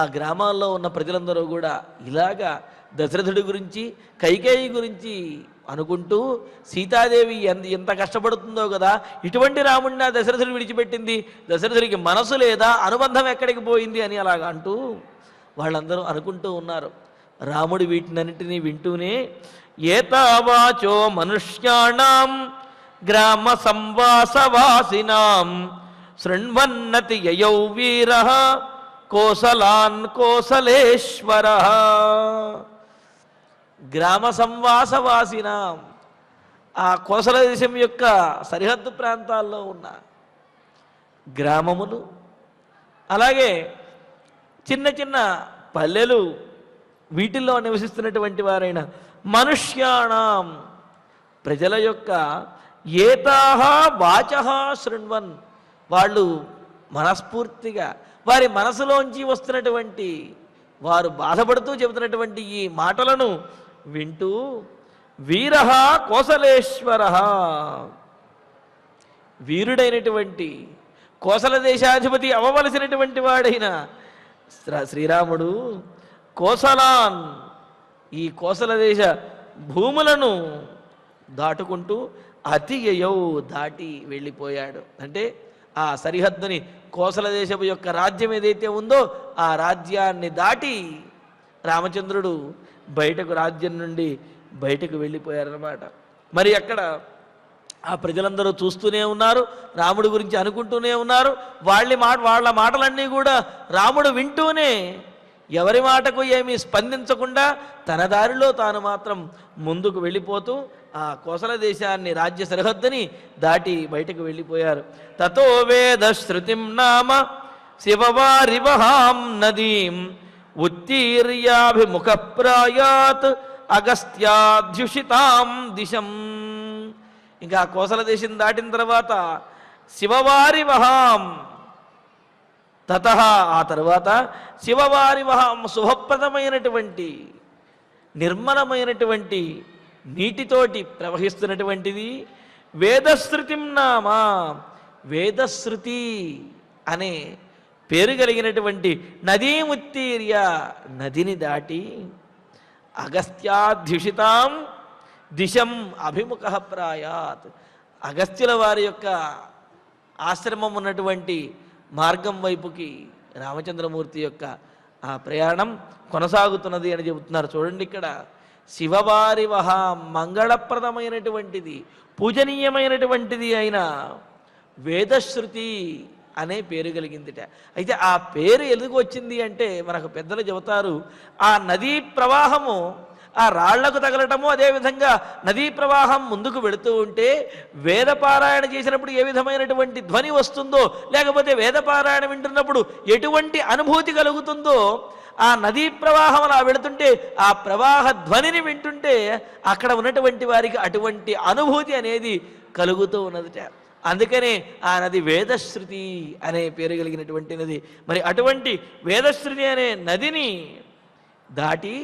ఆ గ్రామాల్లో ఉన్న ప్రజలందరూ కూడా ఇలాగా దశరథుడి గురించి, కైకేయి గురించి అనుకుంటూ సీతాదేవి ఎంత కష్టపడుతుందో కదా, ఇటువంటి రాముడిని దశరథుడు విడిచిపెట్టింది, దశరథుడికి మనసు లేదా, అనుబంధం ఎక్కడికి పోయింది అని అలాగ అంటూ వాళ్ళందరూ అనుకుంటూ ఉన్నారు. రాముడు వీటినన్నింటినీ వింటూనే ఏతావాచో మనుష్యాణం గ్రామ సంవాసవాసినాం శృణ్వన్నతి యయౌ వీర కోసలాన్ కోసలేశ్వర. గ్రామ సంవాసవాసినాం, ఆ కోసల దేశం యొక్క సరిహద్దు ప్రాంతాల్లో ఉన్న గ్రామములు, అలాగే చిన్న చిన్న పల్లెలు, వీటిల్లో నివసిస్తున్నటువంటి వారైన మనుష్యాణం ప్రజల యొక్క ఏతాహ వాచః శృణ్వన్, వాళ్ళు మనస్ఫూర్తిగా వారి మనసులోంచి వస్తున్నటువంటి, వారు బాధపడుతూ చెబుతున్నటువంటి ఈ మాటలను వింటూ వీరః కోసలేశ్వర, వీరుడైనటువంటి కోసల దేశాధిపతి అవ్వవలసినటువంటి వాడైన శ్రీరాముడు కోసలాన్, ఈ కోసల దేశ భూములను దాటుకుంటూ అతియయౌ, దాటి వెళ్ళిపోయాడు. అంటే ఆ సరిహద్దుని, కోసల దేశపు యొక్క రాజ్యం ఏదైతే ఉందో ఆ రాజ్యాన్ని దాటి రామచంద్రుడు బయటకు, రాజ్యం నుండి బయటకు వెళ్ళిపోయారన్నమాట. మరి అక్కడ ఆ ప్రజలందరూ చూస్తూనే ఉన్నారు, రాముడి గురించి అనుకుంటూనే ఉన్నారు. వాళ్ళ మాటలన్నీ కూడా రాముడు వింటూనే ఎవరి మాటకు ఏమీ స్పందించకుండా తన దారిలో తాను మాత్రం ముందుకు వెళ్ళిపోతూ ఆ కోసల దేశాన్ని, రాజ్య సరిహద్దుని దాటి బయటకు వెళ్ళిపోయారు. తతో వేద శృతిం నామ శివవారివహాం నదీం ఉత్తీర్యాభిముఖ ప్రాయాత్ అగస్త్యాధ్యుషితాం దిశం. ఇంకా కోసల దేశం దాటిన తర్వాత శివవారివహాం, తతః ఆ తర్వాత శివవారివహాం, శుభప్రదమైనటువంటి నిర్మలమైనటువంటి నీటితోటి ప్రవహిస్తున్నటువంటిది వేదశృతిం నామ, వేదశృతి అనే పేరు కలిగినటువంటి నదీముత్తీర్య, నదిని దాటి అగస్త్యాధ్యుషితాం దిశం అభిముఖ ప్రాయాత్, అగస్త్యుల వారి యొక్క ఆశ్రమం ఉన్నటువంటి మార్గం వైపుకి రామచంద్రమూర్తి యొక్క ఆ ప్రయాణం కొనసాగుతున్నది అని చెబుతున్నారు. చూడండి, ఇక్కడ శివవారివహ, మంగళప్రదమైనటువంటిది, పూజనీయమైనటువంటిది అయిన వేదశృతి అనే పేరు కలిగిందిట. అయితే ఆ పేరు ఎందుకు వచ్చింది అంటే మనకు పెద్దలు చెబుతారు, ఆ నదీ ప్రవాహము ఆ రాళ్లకు తగలటము, అదేవిధంగా నదీ ప్రవాహం ముందుకు వెళుతూ ఉంటే వేదపారాయణ చేసినప్పుడు ఏ విధమైనటువంటి ధ్వని వస్తుందో, లేకపోతే వేదపారాయణ వింటున్నప్పుడు ఎటువంటి అనుభూతి కలుగుతుందో, ఆ నదీ ప్రవాహం అలా వెళుతుంటే ఆ ప్రవాహ ధ్వనిని వింటుంటే అక్కడ ఉన్నటువంటి వారికి అటువంటి అనుభూతి అనేది కలుగుతూ ఉన్నదిట. అందుకనే ఆ నది వేదశృతి అనే పేరు కలిగినటువంటి నది. మరి అటువంటి వేదశృతి అనే నదిని దాటి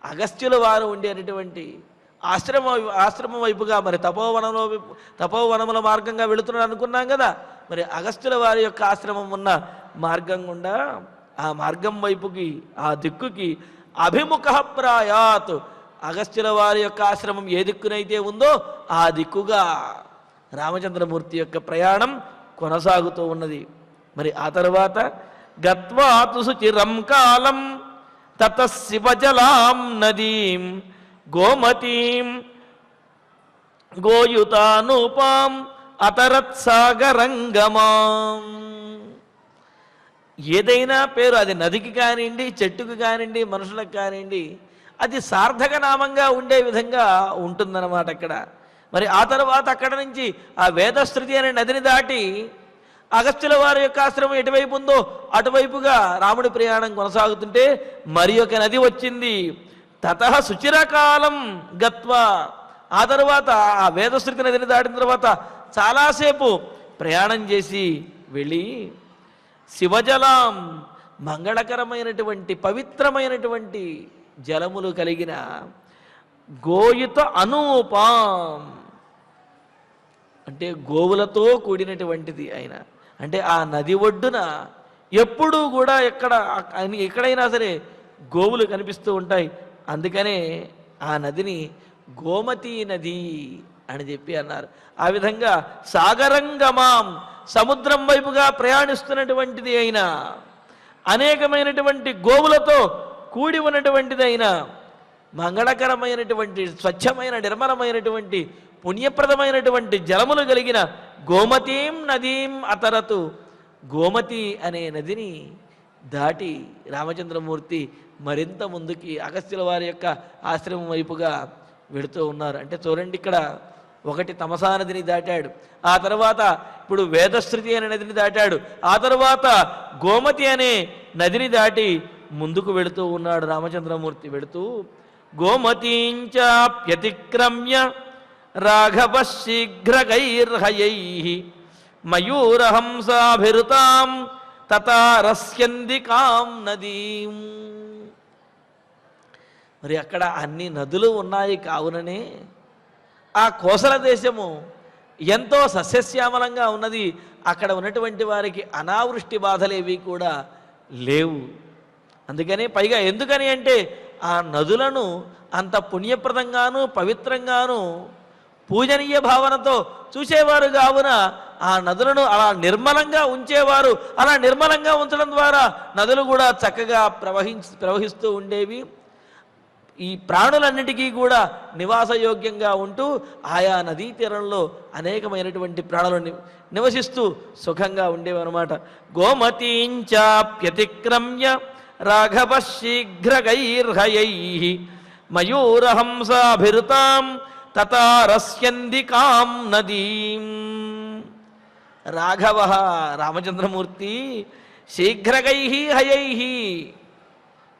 అగస్త్యుల వారు ఉండేటటువంటి ఆశ్రమం వైపుగా, మరి తపోవనముల మార్గంగా వెళుతున్నాడు అనుకున్నాం కదా. మరి అగస్త్యుల వారి యొక్క ఆశ్రమం ఉన్న మార్గం గుండా ఆ మార్గం వైపుకి, ఆ దిక్కుకి అభిముఖ ప్రాయాత్, అగస్త్యుల వారి యొక్క ఆశ్రమం ఏ దిక్కునైతే ఉందో ఆ దిక్కుగా రామచంద్రమూర్తి యొక్క ప్రయాణం కొనసాగుతూ ఉన్నది. మరి ఆ తర్వాత గత్వాతు సుచిరం కాలం తత శివజలాం నదీం గోమతీం గోయుతానూపాం అతరత్సాగరంగమాం. ఏదైనా పేరు, అది నదికి కానివ్వండి, చెట్టుకు కానివ్వండి, మనుషులకు కానివ్వండి, అది సార్థక నామంగా ఉండే విధంగా ఉంటుందన్నమాట అక్కడ. మరి ఆ తర్వాత అక్కడ నుంచి ఆ వేదశృతి అనే నదిని దాటి అగస్త్యుల వారి యొక్క ఆశ్రమం ఎటువైపు ఉందో అటువైపుగా రాముడి ప్రయాణం కొనసాగుతుంటే మరి ఒక నది వచ్చింది. తతః శుచిరకాలం గత్వా, ఆ తర్వాత ఆ వేదశృతి నదిని దాటిన తర్వాత చాలాసేపు ప్రయాణం చేసి వెళ్ళి శివజలం, మంగళకరమైనటువంటి పవిత్రమైనటువంటి జలములు కలిగిన గోయుత అనూపాం, అంటే గోవులతో కూడినటువంటిది ఆయన. అంటే ఆ నది ఒడ్డున ఎప్పుడూ కూడా ఎక్కడైనా సరే గోవులు కనిపిస్తూ ఉంటాయి. అందుకనే ఆ నదిని గోమతీ నది అని చెప్పి అన్నారు. ఆ విధంగా సాగరంగమాం, సముద్రం వైపుగా ప్రయాణిస్తున్నటువంటిది అయినా, అనేకమైనటువంటి గోవులతో కూడి ఉన్నటువంటిది అయినా, మంగళకరమైనటువంటి స్వచ్ఛమైన నిర్మలమైనటువంటి పుణ్యప్రదమైనటువంటి జలములు కలిగిన గోమతీం నదీం అతరతు, గోమతి అనే నదిని దాటి రామచంద్రమూర్తి మరింత ముందుకి అగస్త్యుల వారి యొక్క ఆశ్రమం వైపుగా వెళుతూ ఉన్నారు. అంటే చూడండి, ఇక్కడ ఒకటి తమసా నదిని దాటాడు, ఆ తర్వాత ఇప్పుడు వేదశ్రుతి అనే నదిని దాటాడు, ఆ తర్వాత గోమతి అనే నదిని దాటి ముందుకు వెళుతూ ఉన్నాడు రామచంద్రమూర్తి. వెళుతూ గోమతీంచాప్యతిక్రమ్య రాఘవ శీఘ్రగైర్హయై మయూరహంసాభిరుతాం తతారస్యందికాం నదీం. మరి అక్కడ అన్ని నదులు ఉన్నాయి కావుననే ఆ కోసల దేశము ఎంతో సస్యశ్యామలంగా ఉన్నది. అక్కడ ఉన్నటువంటి వారికి అనావృష్టి బాధలేవి కూడా లేవు. అందుకని పైగా ఎందుకని అంటే ఆ నదులను అంత పుణ్యప్రదంగాను పవిత్రంగాను పూజనీయ భావనతో చూసేవారు కావున ఆ నదులను అలా నిర్మలంగా ఉంచేవారు. అలా నిర్మలంగా ఉంచడం ద్వారా నదులు కూడా చక్కగా ప్రవహిస్తూ ఉండేవి. ఈ ప్రాణులన్నిటికీ కూడా నివాసయోగ్యంగా ఉంటూ ఆయా నదీ తీరంలో అనేకమైనటువంటి ప్రాణులు నివసిస్తూ సుఖంగా ఉండేవన్నమాట. గోమతీంచాప్యతిక్రమ్య రాఘవ శీఘ్రగైర్హయై మయూరహంసాభిరుతాం తతారస్యందికాం నదీం. రాఘవ రామచంద్రమూర్తి శీఘ్రగై హయై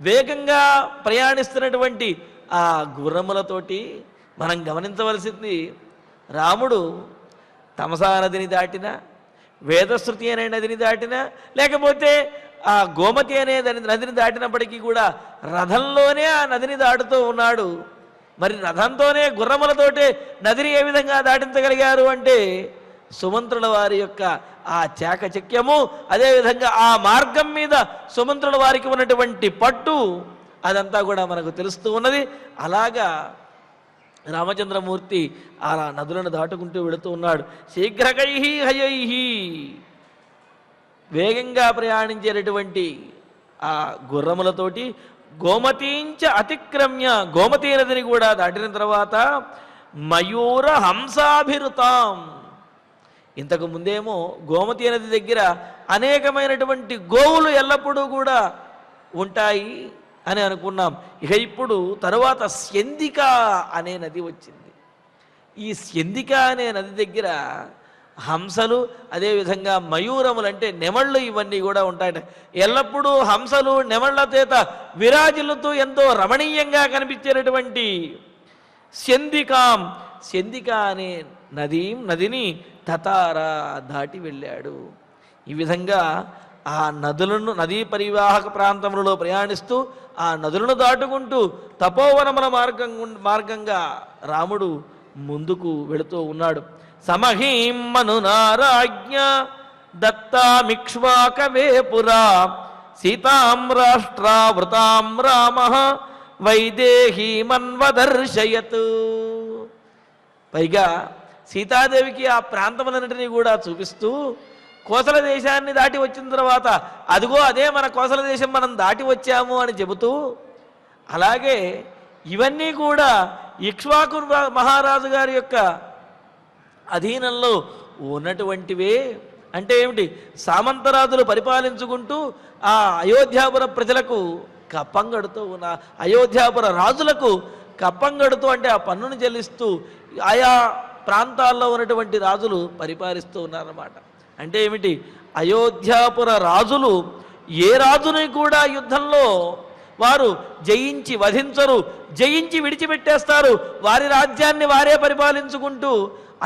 వేగంగా ప్రయాణిస్తున్నటువంటి ఆ గుర్రములతోటి మనం గమనించవలసింది, రాముడు తమసా నదిని దాటిన, వేదశ్రుతి అనే నదిని దాటిన, లేకపోతే ఆ గోమతి అనే నదిని దాటినప్పటికీ కూడా రథంలోనే ఆ నదిని దాటుతూ ఉన్నాడు. మరి రథంతోనే గుర్రములతోటే నదిని ఏ విధంగా దాటించగలిగారు అంటే సుమంత్రుల వారి యొక్క ఆ చాకచక్యము, అదేవిధంగా ఆ మార్గం మీద సుమంత్రుల వారికి ఉన్నటువంటి పట్టు, అదంతా కూడా మనకు తెలుస్తూ ఉన్నది. అలాగా రామచంద్రమూర్తి అలా నదులను దాటుకుంటూ వెళుతూ ఉన్నాడు. శీఘ్రగై హయై వేగంగా ప్రయాణించేటటువంటి ఆ గుర్రములతోటి గోమతీంచ అతిక్రమ్య గోమతీ నదిని కూడా దాటిన తర్వాత మయూర హంసాభిరుతాం. ఇంతకు ముందేమో గోమతీ నది దగ్గర అనేకమైనటువంటి గోవులు ఎల్లప్పుడూ కూడా ఉంటాయి అని అనుకున్నాం. ఇక ఇప్పుడు తరువాత స్యందిక అనే నది వచ్చింది. ఈ స్యందిక అనే నది దగ్గర హంసలు, అదేవిధంగా మయూరములు అంటే నెమళ్ళు, ఇవన్నీ కూడా ఉంటాయట. ఎల్లప్పుడూ హంసలు నెమళ్ళ చేత విరాజిల్లుతూ ఎంతో రమణీయంగా కనిపించేటటువంటి స్యందికాం, స్యందిక అనే నదిని తతారా దాటి వెళ్ళాడు. ఈ విధంగా ఆ నదులను, నదీ పరివాహక ప్రాంతములలో ప్రయాణిస్తూ ఆ నదులను దాటుకుంటూ తపోవనముల మార్గంగా రాముడు ముందుకు వెళుతూ ఉన్నాడు. సమహీం మనునారాజ్ఞ దత్తామిక్ష్వాకవే పురా సీతాం రాష్ట్రావృతాం రామః వైదేహీమన్వదర్శయత్. పైగా సీతాదేవికి ఆ ప్రాంతములన్నింటినీ కూడా చూపిస్తూ కోసల దేశాన్ని దాటి వచ్చిన తర్వాత అదిగో అదే మన కోసల దేశం, మనం దాటి వచ్చాము అని చెబుతూ, అలాగే ఇవన్నీ కూడా ఇక్ష్వాకు మహారాజు గారి యొక్క అధీనంలో ఉన్నటువంటివే. అంటే ఏమిటి? సామంతరాజులు పరిపాలించుకుంటూ ఆ అయోధ్యాపుర ప్రజలకు కప్పంగడుతూ ఉన్న అయోధ్యాపుర రాజులకు కప్పంగడుతూ, అంటే ఆ పన్నును చెల్లిస్తూ ఆయా ప్రాంతాల్లో ఉన్నటువంటి రాజులు పరిపాలిస్తూ ఉన్నారన్నమాట. అంటే ఏమిటి? అయోధ్యాపుర రాజులు ఏ రాజుని కూడా యుద్ధంలో వారు జయించి వధించరు, జయించి విడిచిపెట్టేస్తారు. వారి రాజ్యాన్ని వారే పరిపాలించుకుంటూ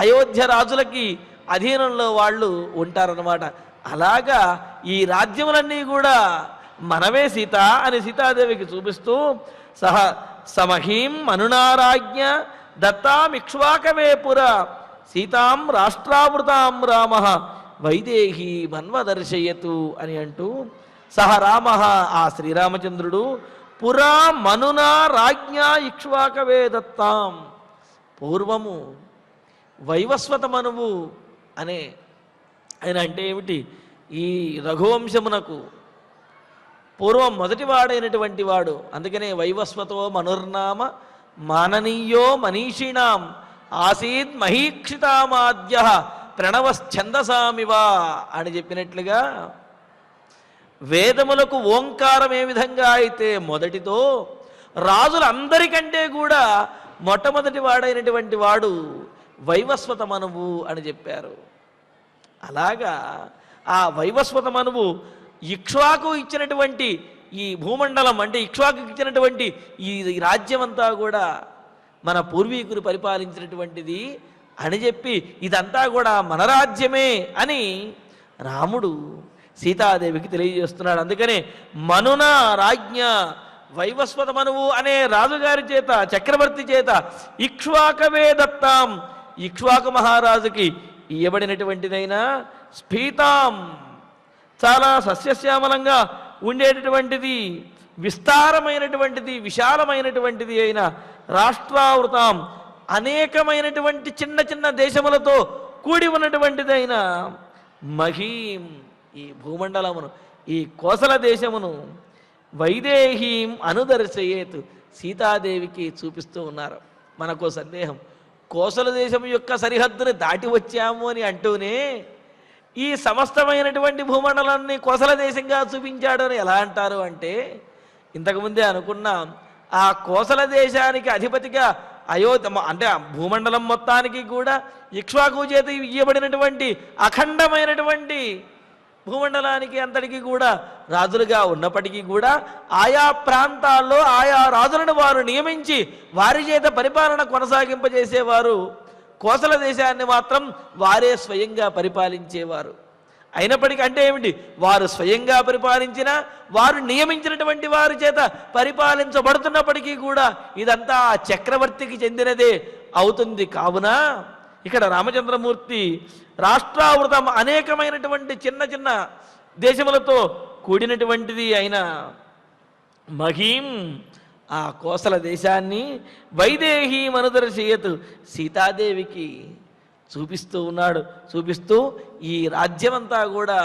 అయోధ్య రాజులకి అధీనంలో వాళ్ళు ఉంటారన్నమాట. అలాగా ఈ రాజ్యములన్నీ కూడా మనమే సీత అని సీతాదేవికి చూపిస్తూ సమహీం మనునారాజ్ఞ దత్తామిక్ష్వాకవే పుర సీతాం రాష్ట్రావృతాం రామః వైదేహీ మన్వదర్శయతు అని అంటూ రామ ఆ శ్రీరామచంద్రుడు పురా మనునా రాజ్ఞా ఇక్ష్వాకవే దత్తాం. పూర్వము వైవస్వత మనువు అనే ఆయన అంటే ఏమిటి? ఈ రఘువంశమునకు పూర్వం మొదటివాడైనటువంటి వాడు. అందుకనే వైవస్వతో మనుర్నామ మాననీయో మనీషిణాం ఆసీద్ మహీక్షితామాద్య ప్రణవశ్చందసామివా అని చెప్పినట్లుగా వేదములకు ఓంకారం ఏ విధంగా అయితే మొదటితో రాజులందరికంటే కూడా మొట్టమొదటి వాడైనటువంటి వాడు వైవస్వత మనువు అని చెప్పారు. అలాగా ఆ వైవస్వత మనువు ఇక్ష్వాకు ఇచ్చినటువంటి ఈ భూమండలం, అంటే ఇక్ష్వాకు ఇచ్చినటువంటి ఈ రాజ్యం అంతా కూడా మన పూర్వీకులు పరిపాలించినటువంటిది అని చెప్పి ఇదంతా కూడా మన రాజ్యమే అని రాముడు సీతాదేవికి తెలియజేస్తున్నాడు. అందుకనే మనున రాజ్ఞ వైవస్వత మనువు అనే రాజుగారి చేత, చక్రవర్తి చేత ఇక్ష్వాకవే దత్తాం, ఇక్ష్వాకు మహారాజుకి ఇవ్వబడినటువంటిదైనా స్ఫీతాం, చాలా సస్యశ్యామలంగా ఉండేటటువంటిది, విస్తారమైనటువంటిది, విశాలమైనటువంటిది అయిన రాష్ట్రావృతాం, అనేకమైనటువంటి చిన్న చిన్న దేశములతో కూడి ఉన్నటువంటిదైన మహీం, ఈ భూమండలమును, ఈ కోసల దేశమును వైదేహీం అనుదర్శయేత్, సీతాదేవికి చూపిస్తూ ఉన్నారు. మనకు సందేహం, కోసల దేశం యొక్క సరిహద్దుని దాటి వచ్చాము అని అంటూనే ఈ సమస్తమైనటువంటి భూమండలాన్ని కోసల దేశంగా చూపించాడు అని ఎలా అంటారు అంటే, ఇంతకుముందే అనుకున్నాం, ఆ కోసల దేశానికి అధిపతిగా అయోధ్య, అంటే ఆ భూమండలం మొత్తానికి కూడా ఇక్ష్వాకు చేత ఇవ్వబడినటువంటి అఖండమైనటువంటి భూమండలానికి అంతటికి కూడా రాజులుగా ఉన్నప్పటికీ కూడా ఆయా ప్రాంతాల్లో ఆయా రాజులను వారు నియమించి వారి చేత పరిపాలన కొనసాగింపజేసేవారు. కోసల దేశాన్ని మాత్రం వారే స్వయంగా పరిపాలించేవారు. అయినప్పటికీ అంటే ఏమిటి, వారు స్వయంగా పరిపాలించిన, వారు నియమించినటువంటి వారి చేత పరిపాలించబడుతున్నప్పటికీ కూడా ఇదంతా ఆ చక్రవర్తికి చెందినదే అవుతుంది. కావున ఇక్కడ రామచంద్రమూర్తి రాష్ట్రావృతం, అనేకమైనటువంటి చిన్న చిన్న దేశములతో కూడినటువంటిది అయిన మహీం, ఆ కోసల దేశాన్ని వైదేహీం అనుదర్శయత్, సీతాదేవికి చూపిస్తూ ఉన్నాడు. చూపిస్తూ ఈ రాజ్యమంతా కూడా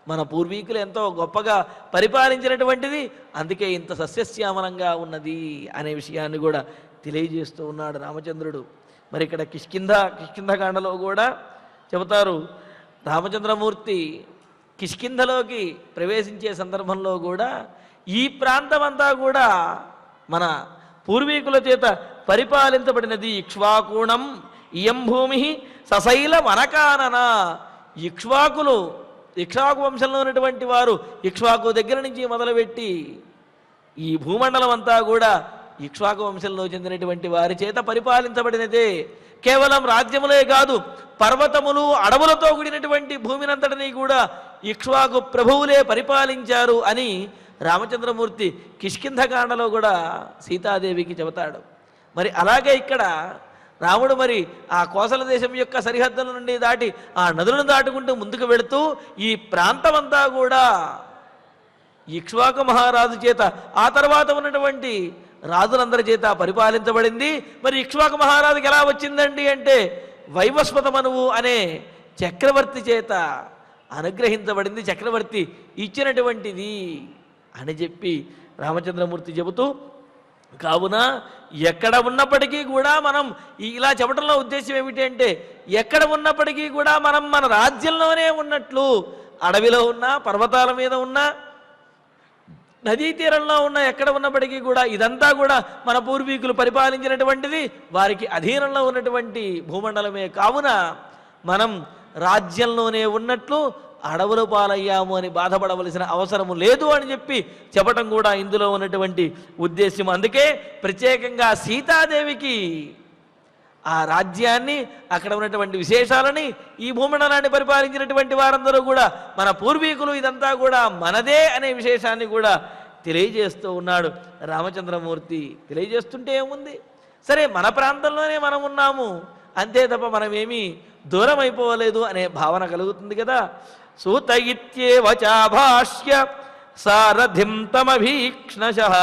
మన పూర్వీకులు ఎంతో గొప్పగా పరిపాలించినటువంటిది, అందుకే ఇంత సస్యశ్యామలంగా ఉన్నది అనే విషయాన్ని కూడా తెలియజేస్తూ ఉన్నాడు రామచంద్రుడు. మరి ఇక్కడ కిష్కింధకాండలో కూడా చెబుతారు, రామచంద్రమూర్తి కిష్కింధలోకి ప్రవేశించే సందర్భంలో కూడా ఈ ప్రాంతమంతా కూడా మన పూర్వీకుల చేత పరిపాలించబడినది. ఇక్ష్వాకూణం ఇయం భూమి సశైల వనకానన, ఇక్ష్వాకు వంశంలో ఉన్నటువంటి వారు ఇక్ష్వాకు దగ్గర నుంచి మొదలుపెట్టి ఈ భూమండలం అంతా కూడా ఇక్ష్వాకు వంశంలో చెందినటువంటి వారి చేత పరిపాలించబడినదే. కేవలం రాజ్యములే కాదు, పర్వతములు అడవులతో కూడినటువంటి భూమినంతటినీ కూడా ఇక్ష్వాకు ప్రభువులే పరిపాలించారు అని రామచంద్రమూర్తి కిష్కింధకాండలో కూడా సీతాదేవికి చెబుతాడు. మరి అలాగే ఇక్కడ రాముడు మరి ఆ కోసల దేశం యొక్క సరిహద్దుల నుండి దాటి ఆ నదులను దాటుకుంటూ ముందుకు వెళుతూ ఈ ప్రాంతమంతా కూడా ఇక్ష్వాకు మహారాజు చేత, ఆ తర్వాత ఉన్నటువంటి రాజులందరి చేత పరిపాలించబడింది. మరి ఇక్ష్వాకు మహారాజుకి ఎలా వచ్చిందండి అంటే, వైవస్వత మనువు అనే చక్రవర్తి చేత అనుగ్రహించబడింది, చక్రవర్తి ఇచ్చినటువంటిది అని చెప్పి రామచంద్రమూర్తి చెబుతూ, కావున ఎక్కడ ఉన్నప్పటికీ కూడా మనం ఇలా చెప్పడంలో ఉద్దేశం ఏమిటి అంటే, ఎక్కడ ఉన్నప్పటికీ కూడా మనం మన రాజ్యంలోనే ఉన్నట్లు, అడవిలో ఉన్నా, పర్వతాల మీద ఉన్నా, నదీ తీరంలో ఉన్న ఎక్కడ ఉన్నప్పటికీ కూడా ఇదంతా కూడా మన పూర్వీకులు పరిపాలించినటువంటిది, వారికి అధీనంలో ఉన్నటువంటి భూమండలమే. కావున మనం రాజ్యంలోనే ఉన్నట్లు అడవుల పాలయ్యాము అని బాధపడవలసిన అవసరము లేదు అని చెప్పి చెప్పటం కూడా ఇందులో ఉన్నటువంటి ఉద్దేశం. అందుకే ప్రత్యేకంగా సీతాదేవికి ఆ రాజ్యాన్ని, అక్కడ ఉన్నటువంటి విశేషాలని, ఈ భూమండలాన్ని పరిపాలించినటువంటి వారందరూ కూడా మన పూర్వీకులు, ఇదంతా కూడా మనదే అనే విశేషాన్ని కూడా తెలియజేస్తూ ఉన్నాడు రామచంద్రమూర్తి. తెలియజేస్తుంటే ఏముంది, సరే మన ప్రాంతంలోనే మనం ఉన్నాము అంతే తప్ప మనమేమీ దూరం అయిపోలేదు అనే భావన కలుగుతుంది కదా. సూత ఇత్యేవ చాభాష్య సారథిం తమభీక్ష్ణశః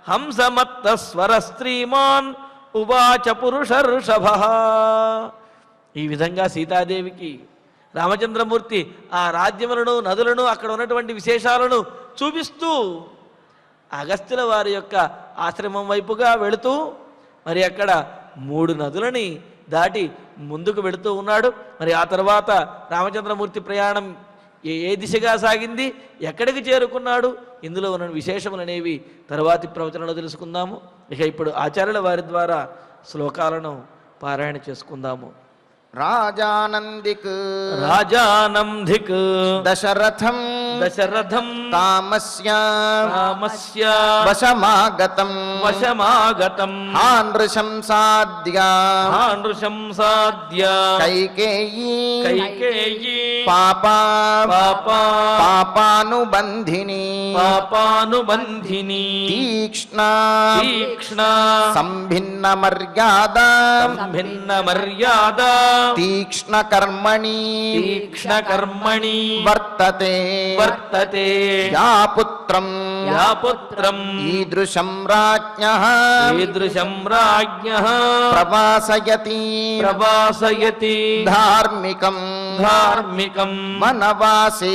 హంసమత్త స్వర స్త్రీమాన్ ఉవాచ పురుషర్షభ. ఈ విధంగా సీతాదేవికి రామచంద్రమూర్తి ఆ రాజ్యములను, నదులను, అక్కడ ఉన్నటువంటి విశేషాలను చూపిస్తూ అగస్త్యుల వారి యొక్క ఆశ్రమం వైపుగా వెళుతూ మరి అక్కడ 3 నదులని దాటి ముందుకు వెళుతూ ఉన్నాడు. మరి ఆ తర్వాత రామచంద్రమూర్తి ప్రయాణం ఏ దిశగా సాగింది, ఎక్కడికి చేరుకున్నాడు, ఇందులో ఉన్న విశేషములు అనేవి తర్వాతి ప్రవచనంలో తెలుసుకుందాము. ఇక ఇప్పుడు ఆచార్యుల వారి ద్వారా శ్లోకాలను పారాయణ చేసుకుందాము. రాజానందిక్ రాజానందిక్ దశరథం దశరథం కామస్య రామస్య వశమాగతం వశమాగతం నృశంసాద్య నృశంసాద్య కైకేయీ కైకేయీ పాపా పాపా పాపానుబంధిని పాపానుబంధిని తీక్ష్ణ తీక్ష్ణ సంభిన్న మర్యాద సంభిన్న మర్యాద తీక్ష్ణ కర్మణి తీక్ష్ణ కర్మణి వర్తతే వర్తతే యా పుత్రం యా పుత్రం ఈదృశం రాజ్ఞః ఈదృశం రాజ్ఞః ప్రవాసయతి ప్రవాసయతి ధార్మికం ధార్మికం వనవాసే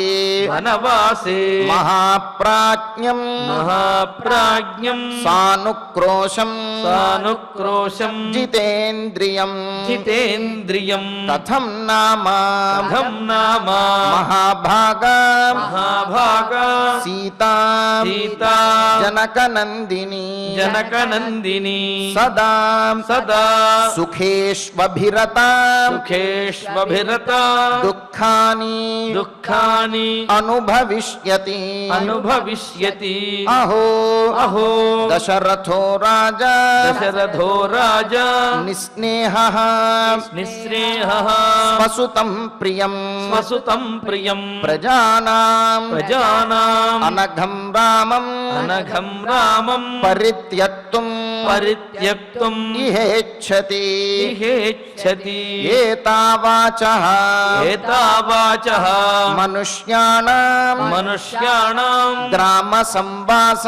వనవాసే మహాప్రాజ్ఞం మహాప్రాజ్ఞం సానుక్రోశం సానుక్రోశం జితేంద్రియం జితేంద్రియం కథం నామ కథం నామ మహాభాగా మహాభాగా సీతా సీతా జనకనందిని జనకనందిని సదా సదా సుఖేష్వభిరత సుఖేష్వభిరత దుఃఖాని దుఃఖాని అనుభవిష్యతి అనుభవిష్యతి అహో అహో దశరథో రాజా దశరథో రాజా నిస్నేహః నిస్నేహః స్వసుతం ప్రియం స్వసుతం ప్రియం ప్రజానాం ప్రజానాం అనఘం రామం అనఘం రామం పరిత్యక్తుం పరిత్యక్తుం ఇహేచ్ఛతి ఇహేచ్ఛతి ఏతావాచః ఏతావాచః మనుష్యాణాం మనుష్యాణాం గ్రామ సంవాస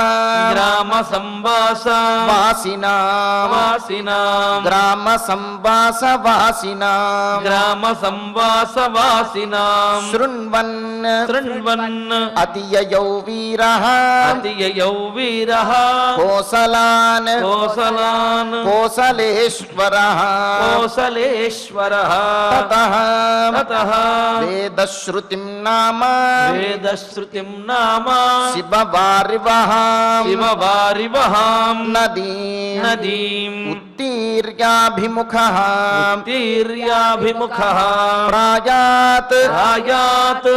గ్రామ సంవాస వాసినాం వాసినాం గ్రామ సంవాస వాసినాం గ్రామ సంవాస వాసినాం శృణ్వన్ శృణ్వన్ అతియయౌ వీరః అతియయౌ వీరః కోసలాన్ కోసలాన్ కోసలేశ్వరః కోసలేశ్వరః తతః తతః వేదశ్రుతిం నామ వేదశ్రుతిం నామ శివవారివహాం శివవారివహాం నదీ నదీం ఉత్తీర్యాభిముఖః తీర్యాభిముఖః ప్రాయాత్ రాయాత్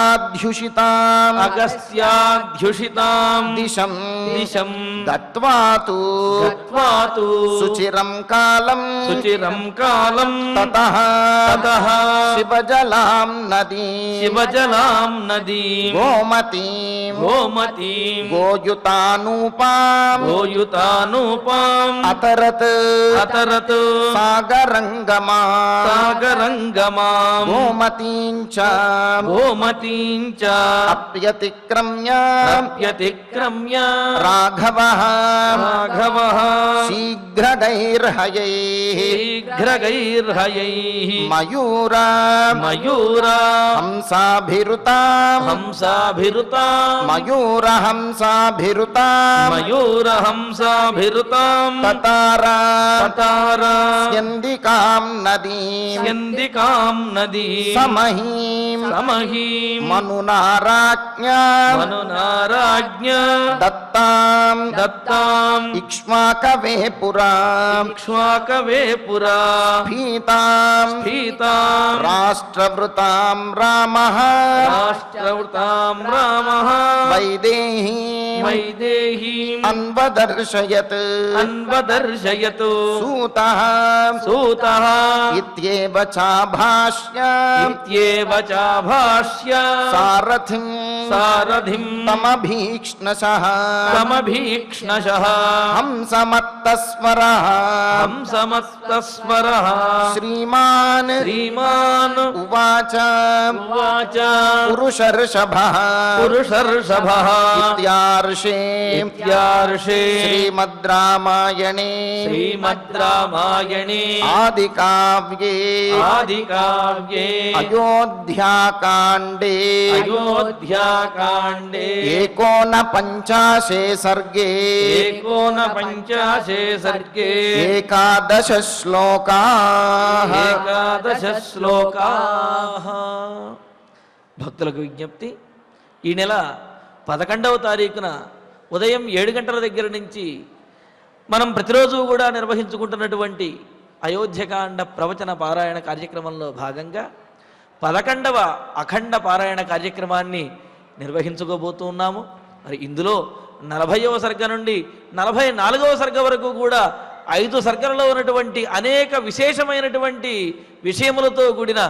అగస్త్యాధ్యుషితాం అగస్త్యాధ్యుషితాం దిశం దిశం గత్వాతు గత్వాతు సుచిరం కాలం సుచిరం కాలం తతః తతః శివజలాం నదీ శివజలాం నదీం గోమతీం గోమతీం గోయుతానూపాం గోయుతానూపాం అతరత్ అతరత్ సాగరంగమా సాగరంగమాం గోమతీం చ గోమతీం చ అప్యతిక్రమ్య అప్యతిక్రమ్య రాఘవః రాఘవః శీఘ్రగైర్హయైః శీఘ్రగైర్హయైః మయూరా మయూరా హంసాభిరుతాం హంసాభిరుతాం మయూరహంసాభిరుతాం మయూరహంసాభిరుతాం తతారా తతారా స్యందికాం నదీం స్యందికాం నదీ సమహీం సమహీం మనునారాజ్ఞా మనునారాజ్ఞ దత్తాం దత్తాం ఇక్ష్వాకవే పురాం ఇక్ష్వాకవే పురా భీతాం భీతాం రాష్ట్రవృతాం రామః రాష్ట్రవృతాం రామః వైదేహీం వైదేహీం అన్వదర్శయత్ అన్వదర్శయతు సూతః సూతః ఇత్యేవ చాభాష్య ఇత్యేవ చాభాష్య సారథిం సారథిం తమభీక్ష్ణశః సమభీక్ష్ణశః హంసమత్తస్వరః హంసమస్తస్వరః శ్రీమాన్ శ్రీమాన్ ఉవాచ ఉవాచ పురుషర్షభః పురుషర్షభః ఇత్యార్షే ఇత్యార్షే శ్రీమద్ రామాయణే శ్రీమద్ రామాయణే ఆదికావ్యే ఆదికావ్యే అయోధ్యాకాండే అయోధ్యాకాండే ఏకోనపంచాశే సర్గే ఏకోనపంచాశే సర్గే ఏకాదశ శ్లోకాః ఏకాదశ శ్లోకాః. భక్తులకు విజ్ఞప్తి, ఈ నెల 11వ తారీఖున ఉదయం 7 గంటల దగ్గర నుంచి మనం ప్రతిరోజు కూడా నిర్వహించుకుంటున్నటువంటి అయోధ్యకాండ ప్రవచన పారాయణ కార్యక్రమంలో భాగంగా 11వ అఖండ పారాయణ కార్యక్రమాన్ని నిర్వహించుకోబోతూ ఉన్నాము. మరి ఇందులో 40వ సర్గ నుండి 44వ సర్గ వరకు కూడా 5 సర్గలలో ఉన్నటువంటి అనేక విశేషమైనటువంటి విషయములతో కూడిన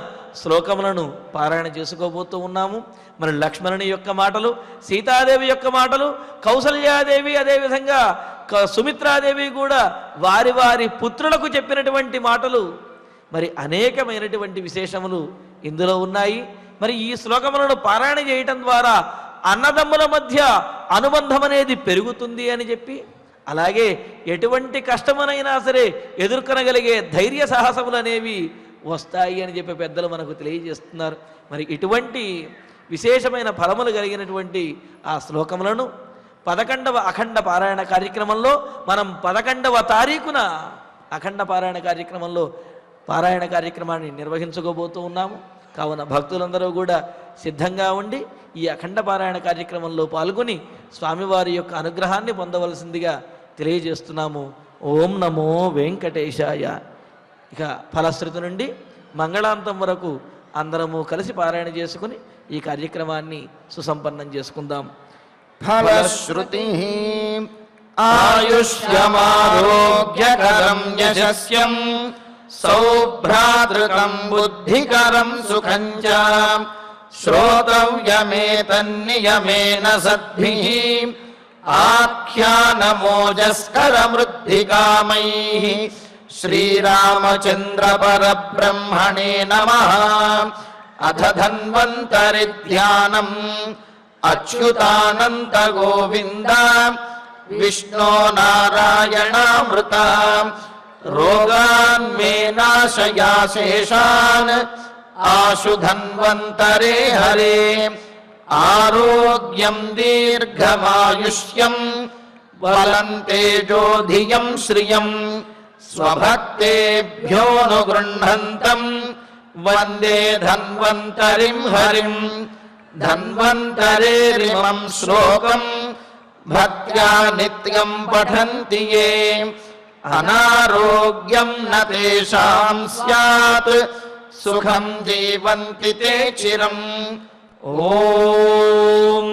శ్లోకములను పారాయణ చేసుకోబోతూ ఉన్నాము. మరి లక్ష్మణుని యొక్క మాటలు, సీతాదేవి యొక్క మాటలు, కౌసల్యాదేవి, అదేవిధంగా సుమిత్రాదేవి కూడా వారి వారి పుత్రులకు చెప్పినటువంటి మాటలు, మరి అనేకమైనటువంటి విశేషములు ఇందులో ఉన్నాయి. మరి ఈ శ్లోకములను పారాయణ చేయటం ద్వారా అన్నదమ్ముల మధ్య అనుబంధం అనేది పెరుగుతుంది అని చెప్పి, అలాగే ఎటువంటి కష్టమునైనా సరే ఎదుర్కొనగలిగే ధైర్య సాహసములు అనేవి వస్తాయి అని చెప్పి పెద్దలు మనకు తెలియజేస్తున్నారు. మరి ఇటువంటి విశేషమైన ఫలములు కలిగినటువంటి ఆ శ్లోకములను 11వ అఖండ పారాయణ కార్యక్రమంలో మనం 11వ తారీఖున అఖండ పారాయణ కార్యక్రమంలో పారాయణ కార్యక్రమాన్ని నిర్వహించుకోబోతూ ఉన్నాము. కావున భక్తులందరూ కూడా సిద్ధంగా ఉండి ఈ అఖండ పారాయణ కార్యక్రమంలో పాల్గొని స్వామివారి యొక్క అనుగ్రహాన్ని పొందవలసిందిగా తెలియజేస్తున్నాము. ఓం నమో వెంకటేశాయ. ఇక ఫలశ్రుతి నుండి మంగళాంతం వరకు అందరము కలిసి పారాయణ చేసుకుని ఈ కార్యక్రమాన్ని సుసంపన్నం చేసుకుందాం. ఫలశ్రుతి ఆయుష్యమారోగ్యకరం యశస్యం సౌభ్రాతృకం బుద్ధికరం సుఖం చ శ్రోతవ్యమేతన్నియమేన సద్భిః ఆఖ్యానమోజస్కరమృద్ధికామైః శ్రీరామచంద్ర పరబ్రహ్మణే నమః. అథ ధన్వంతరి ధ్యానం అచ్యుతానంత గోవింద విష్ణో నారాయణామృత రోగాన్ మే నాశయా శేషాన్ ఆశు ధన్వంతరే హరే. ఆరోగ్యం దీర్ఘమాయుష్యం బలం తేజోధియం శ్రియం స్వభక్తేభ్యోనుగృహంతం వందే ధన్వంతరిం హరిం. ధన్వంతరేరిమం శ్లోకం భక్త్యా నిత్యం పఠంతి యే అనారోగ్యం న తేషాం స్యాత్ సుఖం జీవంతి తే చిరం. ఓం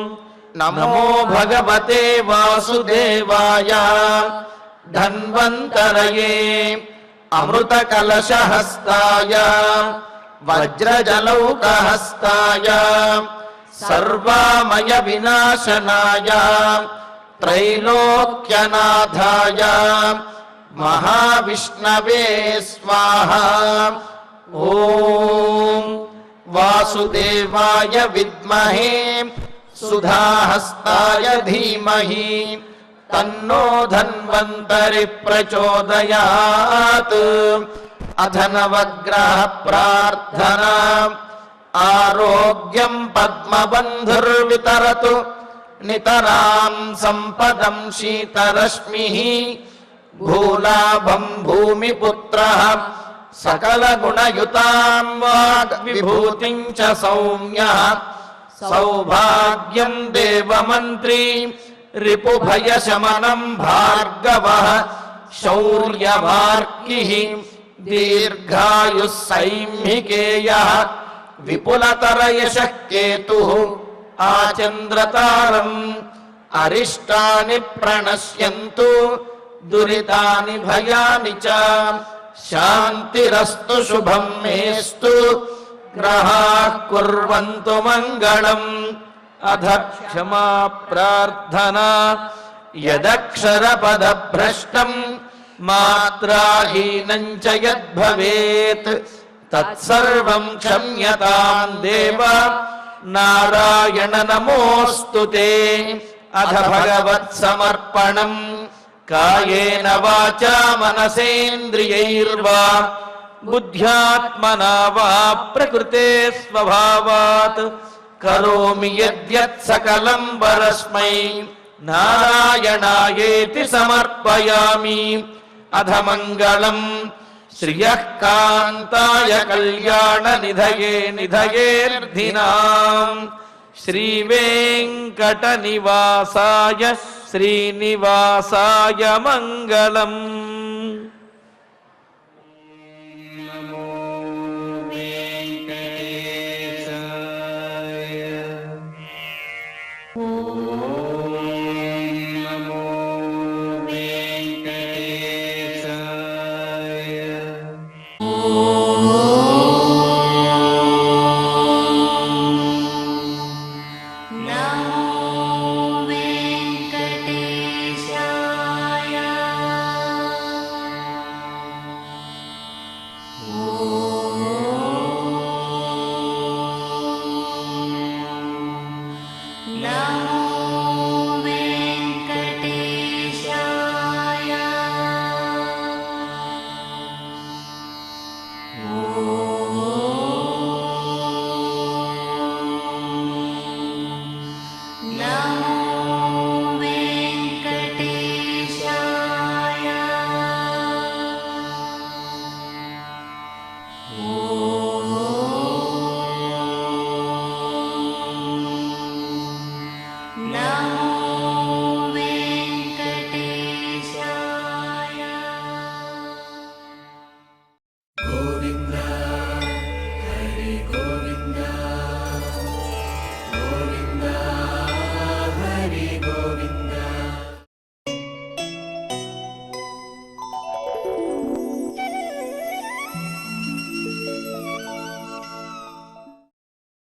నమో భగవతే వాసుదేవాయ. ధన్వంతరయే అమృతకలశహస్తాయ వజ్రజలౌకహస్తాయ సర్వామయ వినాశనాయ త్రైలోక్యనాథాయ మహావిష్ణవే స్వాహా. ఓం వాసుదేవాయ విద్మహే సుధాహస్తాయ ధీమహి తన్నో ధన్వంతరి ప్రచోదయాత్. అథ నవగ్రహ ప్రార్థనా ఆరోగ్యం పద్మబంధుర్వితరతు నితరాం సంపదం శీతరశ్మిః భూలాభం భూమిపుత్రః సకలగుణయుతాం వాగ్విభూతిం చ సౌమ్యః సౌభాగ్యం దేవమంత్రీ రిపుభయశమనం భార్గవః శౌర్యవార్కిః దీర్ఘాయుః సైంహికేయః విపులతరయశః కేతుః ఆచంద్రతారం. అరిష్టాని ప్రణశ్యంతు దురితాని భయాని చ శాంతిరస్తు శుభం మేస్తు గ్రహాః కుర్వంతు మంగళం. అథ క్షమా ప్రార్థనా యదక్షరపదభ్రష్టం మాత్రాహీనం చ యద్భవేత్ తత్సర్వం క్షమ్యతాం దేవ నారాయణ నమోస్తుతే. అథ భగవత్సమర్పణం కాయేన వాచా మనసేంద్రియైర్వా బుద్ధ్యాత్మనా వా ప్రకృతే స్వభావాత్ కరోమి యద్యత్ సకలం పరస్మై నారాయణాయేతి సమర్పయామి. అథ మంగళం శ్రియః కాంతాయ కళ్యాణ నిధయే నిధయేర్ధినాం శ్రీవేంకట నివాసాయ శ్రీనివాసాయ మంగళం.